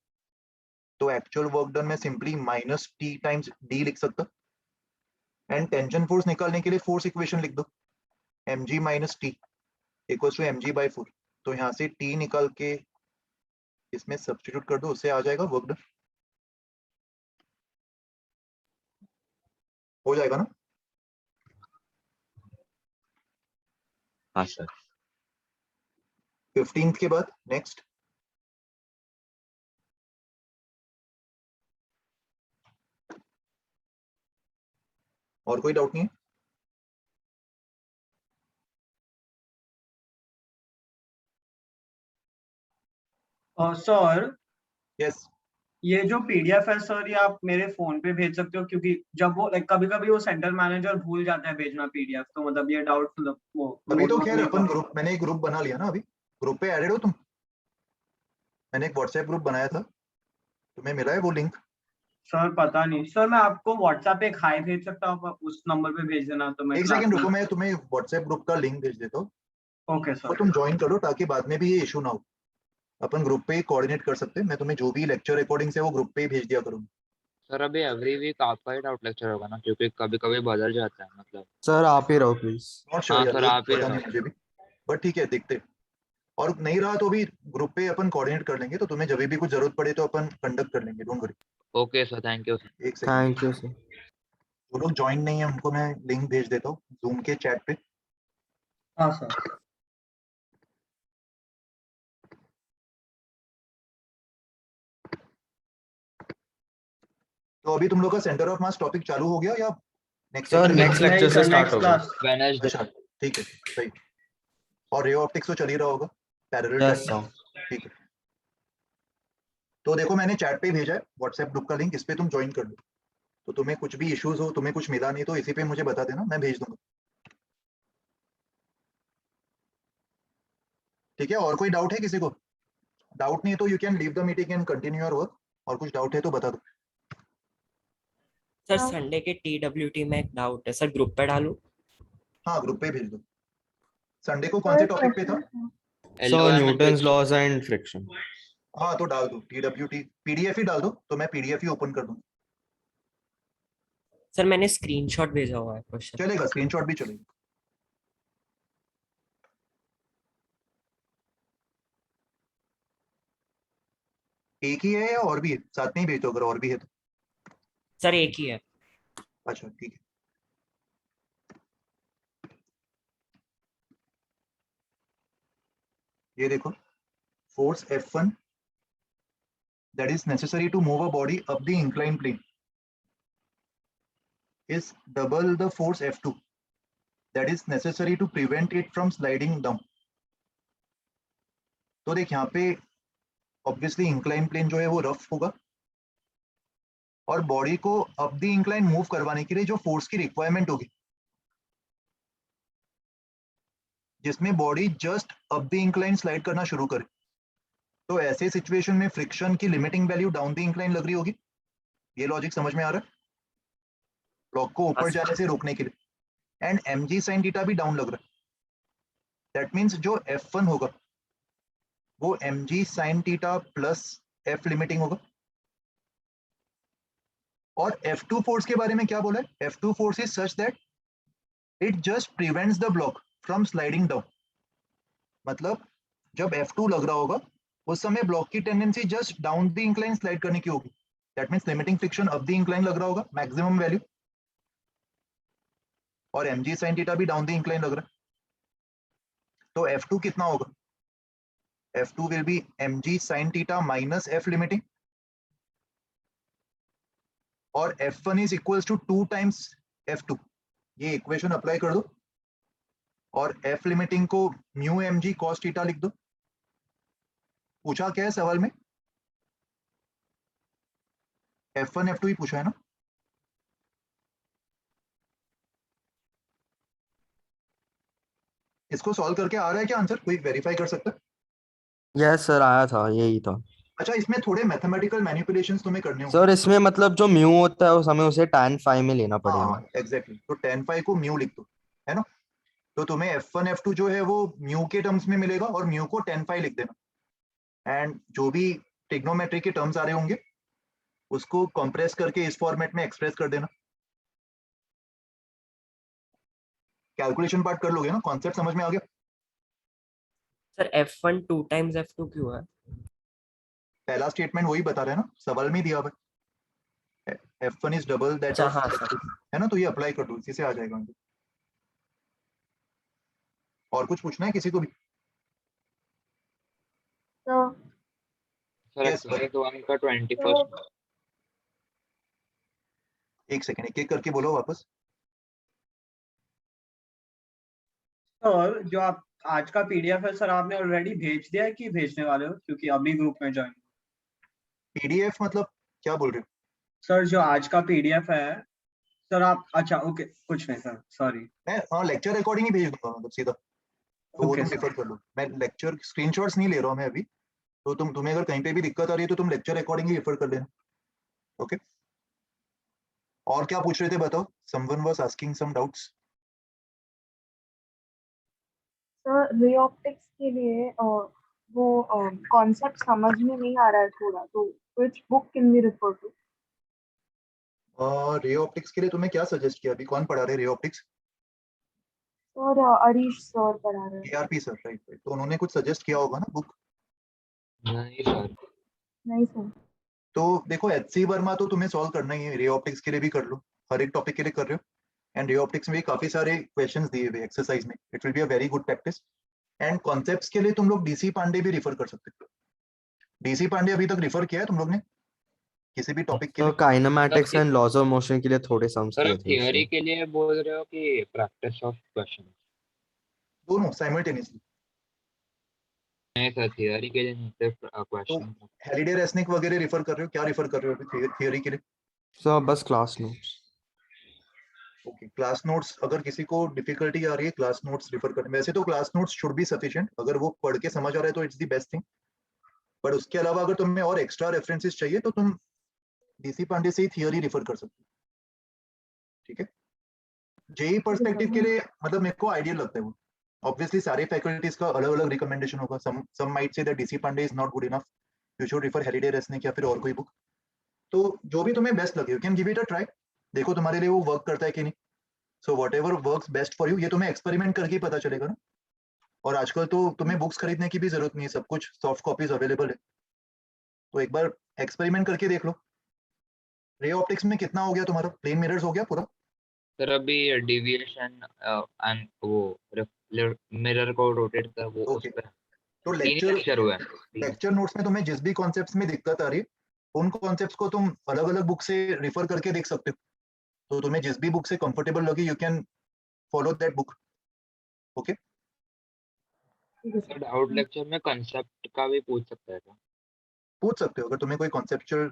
तो एक्चुअल वर्क डन में simply minus T times d लिख सकता, एंड टेंशन फोर्स निकालने के लिए फोर्स इक्वेशन लिख दो, mg minus T equals to mg by 4. तो यहाँ से t निकाल के इसमें सब्स्टिट्यूट कर दो, उससे आ जाएगा वर्क डन, हो जाएगा ना. हाँ सर. 15th के बाद नेक्स्ट. और कोई डाउट नहीं है? Sir yes. ये जो पीडीएफ है सर, ये आप मेरे फोन पे भेज सकते हो, क्योंकि जब वो लाइक कभी कभी वो सेंटर मैनेजर भूल जाता है भेजना पीडीएफ, तो मतलब ये डाउटफुल वो अभी तो notebook खैर मेरे अपन को- ग्रुप, मैंने एक ग्रुप बना लिया ना, अभी ग्रुप पे एडेड हो तुम. मैंने एक व्हाट्सएप ग्रुप बनाया था, तुम्हें मिला है वो लिंक? सर पता नहीं सर, मैं आपको व्हाट्सएप पे एक हाई भेज सकता हूँ, आप उस नंबर पे भेज देना तो मैं एक क्लास सेकंड में- रुको, मैं तुम्हें व्हाट्सएप ग्रुप का लिंक भेज देता हूँ ओके और सर. तुम ज्वाइन करो, ताकि बाद में भी ये इशू ना हो. अपन ग्रुप पे ही कोऑर्डिनेट कर सकते हैं, मैं तुम्हें जो भी लेक्चर रिकॉर्डिंग्स है वो ग्रुप पे ही भेज दिया करूंगा. सर अभी एवरी वीक आपका ही डाउट लेक्चर होगा ना, क्योंकि कभी कभी बदल जाता है मतलब. सर आप ही रहो प्लीज. नॉट श्योर हाँ यार, सर वो आप ही पता रहो. नहीं मुझे भी, बट ठीक है देखते हैं. और नहीं रहा तो भी ग्रुप पे अपन कोऑर्डिनेट कर लेंगे, तो तुम्हें जब भी कुछ जरूरत पड़े तो अपन कंडक्ट कर लेंगे, don't worry. Okay sir, thank you. एक सेकंड, थैंक यू सर. जो लोग ज्वाइन नहीं है उनको मैं लिंक भेज देता हूँ जूम के चैट पे. हाँ सर. तो अभी तुम लोग का सेंटर ऑफ मास टॉपिक चालू हो गया या next sir section? Next lecture से स्टार्ट नेक्स्ट होगा. क्लास. वेडनेसडे. अच्छा ठीक है, सही. और रे ऑप्टिक्स तो चल ही रहा होगा पैरेलल यस टाइम. सर. ठीक है, तो देखो मैंने चैट पे ही भेजा है व्हाट्सएप ग्रुप का लिंक, इस पे तुम ज्वाइन कर लो. तो तुम्हें कुछ भी इश्यूज हो, तुम्हें कुछ मिला नहीं तो इसी पे मुझे बता देना, मैं भेज दूंगा. ठीक है, और कोई डाउट है किसी को? डाउट नहीं है तो you can leave the meeting and continue your work, और कुछ डाउट है तो बता दो. सर संडे के TWT में एक डाउट है सर, ग्रुप पे डालूं? हाँ ग्रुप पे भेज दो. संडे को कौन से टॉपिक पे था? सो न्यूटन्स लॉज एंड फ्रिक्शन. हाँ तो डाल दो, TWT पीडीएफ ही डाल दो, तो मैं पीडीएफ ही ओपन कर दूंगा. सर मैंने स्क्रीनशॉट भेजा हुआ है क्वेश्चन. चलेगा, स्क्रीनशॉट भी चलेगा. एक ही है या और भी है? साथ में ही भेज दो अगर और भी है तो. सर एक ही है. अच्छा ठीक है. ये देखो, force F1 that is necessary to move a body up the inclined plane is double the force F2 that is necessary to prevent it from sliding down. तो देख यहाँ पे ऑब्वियसली इंक्लाइन प्लेन जो है वो रफ होगा, और body को अप द इंक्लाइन मूव करवाने के लिए जो फोर्स की रिक्वायरमेंट होगी, जिसमें body just up the incline slide करना शुरू करे, तो ऐसे सिचुएशन में फ्रिक्शन की limiting value down the incline लग रही होगी. ये लॉजिक समझ में आ रहा है? ब्लॉक को ऊपर जाने से रोकने के लिए, एंड mg sin थीटा भी डाउन लग रहा है. दैट मींस जो F1 होगा वो mg sin theta plus F limiting होगा. और F2 फोर्स के बारे में क्या बोला है? F2 force is such that it just prevents the block from sliding down. मतलब जब F2 लग रहा होगा उस समय ब्लॉक की tendency just down the incline slide करने की होगी. That means limiting friction up the incline लग रहा होगा मैक्सिमम वैल्यू, और mg sin थीटा भी डाउन द इंक्लाइन लग रहा है. तो F2 कितना होगा? F2 will be mg sin theta minus F limiting, और F1 is equals to 2 times F2. ये इक्वेशन अप्लाई कर दो और एफ लिमिटिंग को mu m g cos theta लिख दो। पूछा क्या है सवाल में? F1 F2 ही पूछा है ना? इसको सॉल्व करके आ रहा है क्या आंसर? कोई वेरीफाई कर सकता है? यस सर, आया था, यही था। अच्छा, इसमें थोड़े मैथमेटिकल मैनिपुलेशंस तुम्हें करने होंगे। सर इसमें मतलब जो म्यू होता है उस हमें उसे tan phi में लेना पड़ेगा। हाँ एग्जैक्टली, तो tan phi को म्यू लिख दो, है ना? तो तुम्हें F1 F2 जो है वो म्यू के टर्म्स में मिलेगा और म्यू को tan phi लिख देना। एंड जो भी ट्रिग्नोमेट्री के टर्म्स आ रहे होंगे उसको कंप्रेस करके इस फॉर्मेट में एक्सप्रेस कर देना। कैलकुलेशन पार्ट कर लोगे ना? कॉन्सेप्ट समझ में आ गया? सर F1 2 times F2 क्यों है? पहला स्टेटमेंट वही बता रहा है ना, सवाल में ही दिया हुआ है। F1 इज डबल दैट अच्छा ऑफ हाँ F2, सर। है ना? तो ये अप्लाई कर दो, इसी से आ जाएगा आंसर। और कुछ पूछना है किसी को भी? So, सर Yes, एक्सरसाइज 1 का 21st एक सेकेंड, एक एक करके बोलो वापस। और जो आप आज का पीडीएफ है सर, आपने ऑलरेडी भेज दिया है कि भेजने वाले हो? क्योंकि अभी ग्रुप में ज्वाइन। पीडीएफ मतलब क्या बोल रहे हो? सर जो आज का पीडीएफ है सर, आप अच्छा ओके, कुछ नहीं सर, सॉरी। मैं हाँ लेक्चर रिकॉर्डिंग ही भेज दूंगा मतलब सीधा, तो वो ओके तुम सर। रेफर कर लो। मैं लेक्चर स्क्रीनशॉट्स नहीं ले रहा हूँ मैं अभी, तो तुम्हें अगर कहीं पे भी दिक्कत आ रही है तो तुम लेक्चर रिकॉर्डिंग ही रेफर कर लेना। ओके, और क्या पूछ रहे थे बताओ? Someone was asking some doubts. Sir ray optics के लिए वो कॉन्सेप्ट समझ में नहीं आ रहा है थोड़ा, तो which book can we refer to? रे ऑप्टिक्स के लिए तुम्हें क्या सजेस्ट किया? अभी कौन पढ़ा रहे ray optics? Sir Arish sir पढ़ा रहे हैं। ARP sir, right right. तो उन्होंने कुछ सजेस्ट किया होगा ना बुक? नहीं सर। नहीं सर। तो देखो एचसी वर्मा तो तुम्हें सॉल्व करना ही है, रे ऑप्टिक्स के लिए भी कर लो, हर एक टॉपिक के लिए कर रहे हो। एंड रे ऑप्टिक्स में भी काफी सारे क्वेश्चंस दिए हुए एक्सरसाइज में, it will be a very good practice. And concepts के लिए तुम लोग डीसी पांडे भी रिफर कर सकते हो। डीसी पांडे अभी तक रिफर किया है तुम लोग ने किसी भी टॉपिक के तो लिए? Kinematics and laws of motion के लिए थोड़े सम्स सर किए आप थे उससे। थियोरी के लिए बोल रहे हो कि प्रैक्टिस ऑफ क्वेश्चन? दोनों साइमल्टेनियसली। नहीं सर, थियोरी के लिए नहीं, सिर्फ तो क्वेश्चन। हेलिडे रेसनिक वगैरह रिफर कर रहे हो? क्या रिफर कर रहे हो अभी थियोरी के लिए? सर बस class notes. Okay, class notes अगर किसी को डिफिकल्टी आ रही है क्लास नोट्स रिफर करने, वैसे तो class notes should be sufficient, अगर वो पढ़ के समझ आ रहा है तो it's the best thing. But उसके अलावा अगर तुम्हें और एक्स्ट्रा रेफरेंसेस चाहिए तो तुम डीसी पांडे से ही थियोरी रिफर कर सकते हो, ठीक है? जेई पर्सपेक्टिव के लिए मतलब मेरे को आइडियल लगता है वो। ऑब्वियसली सारे फैकल्टीज का अलग अलग रिकमेंडेशन होगा, some might say that D C Pandey is not good enough, you should refer Halliday Resnick या फिर और कोई बुक। तो जो भी तुम्हें बेस्ट लगे you can give it a try, देखो तुम्हारे लिए वो वर्क करता है कि नहीं। So what ever works best for you, ये तुम्हें एक्सपेरिमेंट करके ही पता चलेगा ना। और आजकल तो तुम्हें बुक्स खरीदने की भी जरूरत नहीं है, सब कुछ सॉफ्ट कॉपीज अवेलेबल है, तो एक बार एक्सपेरिमेंट करके देख लो। रे ऑप्टिक्स में कितना हो गया तुम्हारा? प्लेन मिरर्स हो गया पूरा? सर अभी डेविएशन एंड वो मिरर को रोटेट कर वो उस ओके, पर तो 3 लेक्चर हुए हैं। 3। लेक्चर नोट्स में तुम्हें जिस भी कॉन्सेप्ट्स में दिक्कत आ रही है उन कॉन्सेप्ट्स को तुम अलग अलग बुक से रिफर करके देख सकते हो, तो तुम्हें जिस भी बुक से कंफर्टेबल लगे you can follow that book. Okay, sir doubt lecture में कंसेप्ट का भी पूछ सकता है क्या? पूछ सकते हो, अगर तुम्हें कोई कॉन्सेप्चुअल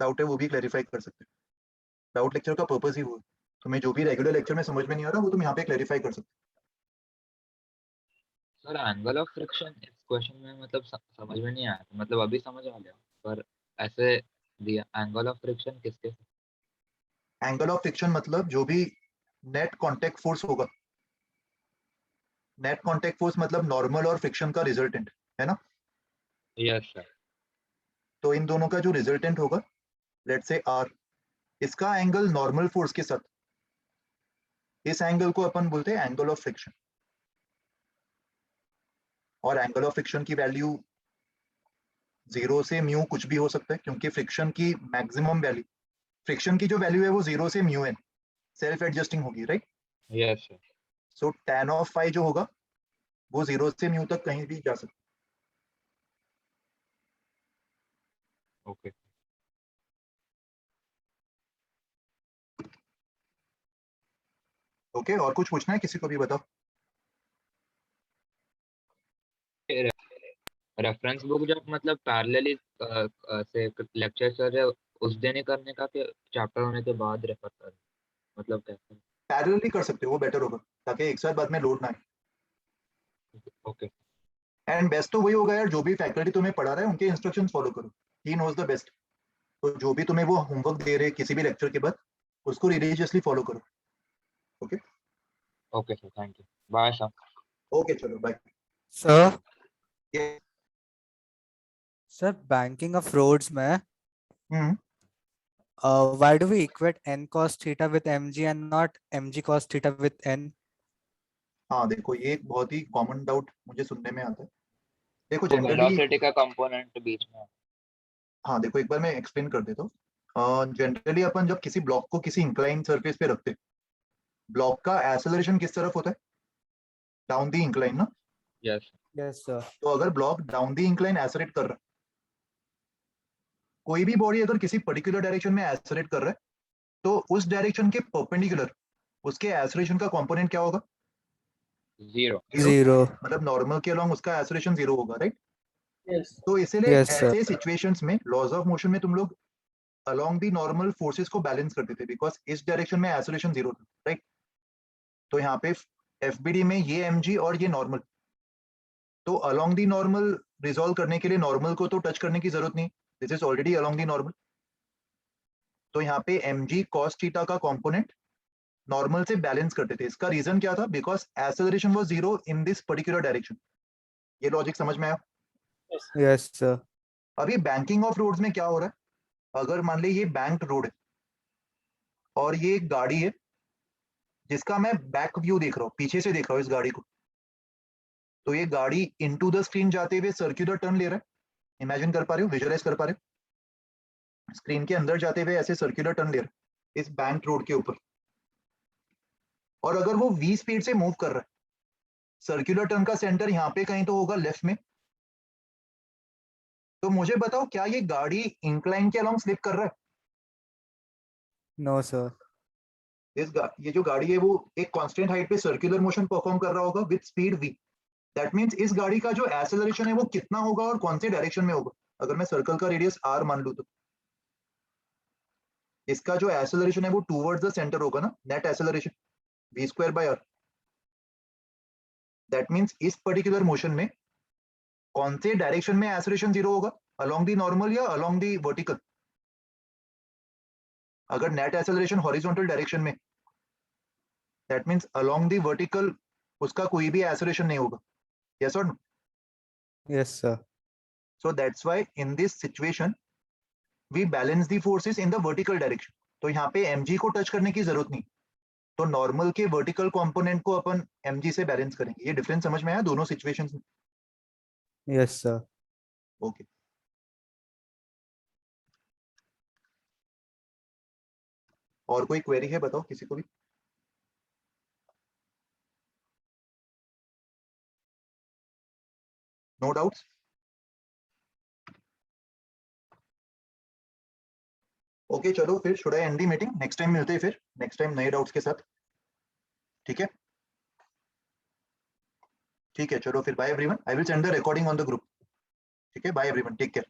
डाउट है वो भी क्लैरिफाई कर सकते हो। डाउट लेक्चर का पर्पस ही वो है, तुम्हें जो भी रेगुलर लेक्चर में समझ में नहीं आ रहा वो तुम यहाँ पे क्लैरिफाई कर सकते सर एंगल ऑफ फ्रिक्शन इस क्वेश्चन में मतलब समझ में नहीं आया, मतलब अभी समझ आ गया, पर ऐसे दिया एंगल ऑफ फ्रिक्शन किसके? हो। एंगल ऑफ फ्रिक्शन मतलब जो भी नेट कांटेक्ट फोर्स होगा, नेट कांटेक्ट फोर्स मतलब नॉर्मल और फ्रिक्शन का रिजल्टेंट, है ना? Yes sir. तो इन दोनों का जो रिजल्टेंट होगा, लेट्स से आर, इसका एंगल नॉर्मल फोर्स के साथ, इस एंगल को अपन बोलते हैं एंगल ऑफ फ्रिक्शन। और एंगल ऑफ फ्रिक्शन की वैल्यू 0 से म्यू कुछ भी हो सकता है, क्योंकि फ्रिक्शन की मैक्सिमम वैल्यू, फ्रिक्शन की जो वैल्यू है वो 0 से म्यू एन सेल्फ एडजस्टिंग होगी, right? Yes sir. So tan of phi जो होगा वो 0 से म्यू तक कहीं भी जा सकता ओके। है। ओके, और कुछ पूछना है किसी को भी बताओ? रेफरेंस बुक जब मतलब पैरेलली से लेक्चर चल रहे उस दिन ही करने का कि चैप्टर होने के बाद रेफर कर मतलब कैसे? पैरेलली कर सकते हो, वो बेटर होगा ताकि एक साथ बाद में लोड ना आए। ओके एंड बेस्ट तो वही होगा यार, जो भी फैकल्टी तुम्हें पढ़ा रहा है उनके इंस्ट्रक्शंस फॉलो करो, ही नोज द बेस्ट। तो जो भी तुम्हें वो होमवर्क दे रहे किसी भी लेक्चर के बाद, उसको रिलीजियसली फॉलो करो। Okay okay sir, thank you, bye sir. Okay चलो बाय। सर ये सर बैंकिंग ऑफ रोड्स में hmm why do we equate n cos theta with mg and not mg cos theta with n? हाँ देखो, ये एक बहुत ही common doubt मुझे सुनने में आता है। देखो जनरली, वेलोसिटी का कंपोनेंट बीच में। हाँ देखो एक बार मैं एक्सप्लेन कर देता हूँ। जनरली अपन जब किसी ब्लॉक को किसी इंक्लाइन सरफेस पे रखते हैं, ब्लॉक का एक्सेलरेशन किस तरफ होता है? डाउन दी इंक्लाइन ना। Yes Yes sir. तो अगर block down the incline accelerate कर रहा है, कोई भी बॉडी अगर किसी पर्टिकुलर डायरेक्शन में एक्सेलरेट कर रहा है, तो उस डायरेक्शन के परपेंडिकुलर उसके एक्सेलरेशन का कंपोनेंट क्या होगा? 0। Zero. मतलब नॉर्मल के अलोंग उसका एक्सेलरेशन 0 होगा, राइट? Yes. तो इसीलिए Yes sir. ऐसे सिचुएशंस में लॉज ऑफ मोशन में तुम लोग अलोंग दी नॉर्मल फोर्सेस को बैलेंस करते थे, बिकॉज इस डायरेक्शन में एक्सेलरेशन 0 था, राइट? तो यहाँ पे एफबीडी में ये mg और ये नॉर्मल, तो अलोंग दी नॉर्मल रिजॉल्व करने के लिए नॉर्मल को तो टच करने की जरूरत नहीं, this is already along the normal. तो यहाँ पे mg cos थीटा का कंपोनेंट नॉर्मल से बैलेंस करते थे। इसका रीजन क्या था? Because acceleration was 0 in this particular direction. ये लॉजिक समझ में आया? Yes sir. अभी बैंकिंग ऑफ रोड्स में क्या हो रहा है? अगर मान ले ये बैंक्ड रोड है और ये एक गाड़ी है जिसका मैं बैक व्यू देख रहा हूँ, पीछे से देख रहा हूँ इस गाड़ी को, तो ये गाड़ी इनटू द स्क्रीन जाते हुए सर्कुलर टर्न ले रहा है। इमेजिन कर पा रहे हो, विजुअलाइज कर पा रहे हो? स्क्रीन के अंदर जाते हुए ऐसे सर्कुलर टर्न ले रहा है इस बैंक रोड के ऊपर। और अगर वो v स्पीड से मूव कर रहा है, सर्कुलर टर्न का सेंटर यहाँ पे कहीं तो होगा लेफ्ट में, तो मुझे बताओ क्या ये गाड़ी इंक्लाइन के अलोंग स्लिप कर रहा है? No sir. ये जो गाड़ी है वो एक कांस्टेंट हाइट पे सर्कुलर मोशन परफॉर्म कर रहा होगा with speed v। That means इस गाड़ी का जो एक्सेलरेशन है वो कितना होगा और कौन से डायरेक्शन में होगा? अगर मैं सर्कल का रेडियस r मान लूं तो इसका जो एक्सेलरेशन है वो टूवर्ड्स द सेंटर होगा ना, net acceleration v²/r। That means इस पर्टिकुलर मोशन में कौन से डायरेक्शन में एक्सेलरेशन 0 होगा? अलोंग दी नॉर्मल या अलोंग दी वर्टिकल? अगर नेट एक्सेलरेशन हॉरिजॉन्टल डायरेक्शन में, that means along the vertical उसका कोई भी एक्सेलरेशन नहीं होगा। यस और no? Yes sir. So that's why in this situation we balance the forces in the vertical direction। तो यहाँ पे mg को टच करने की जरूरत नहीं, तो नॉर्मल के वर्टिकल कंपोनेंट को अपन mg से बैलेंस करेंगे। ये डिफरेंस समझ में आया दोनों सिचुएशंस में? Yes sir. ओके और कोई क्वेरी है बताओ किसी को भी? No doubts? ओके चलो फिर should I and the meeting? Next time मिलते हैं, फिर नेक्स्ट टाइम नए डाउट्स के साथ। ठीक है ठीक है चलो फिर bye everyone. I will send the recording on the group. ठीक है बाय एवरीवन, टेक केयर।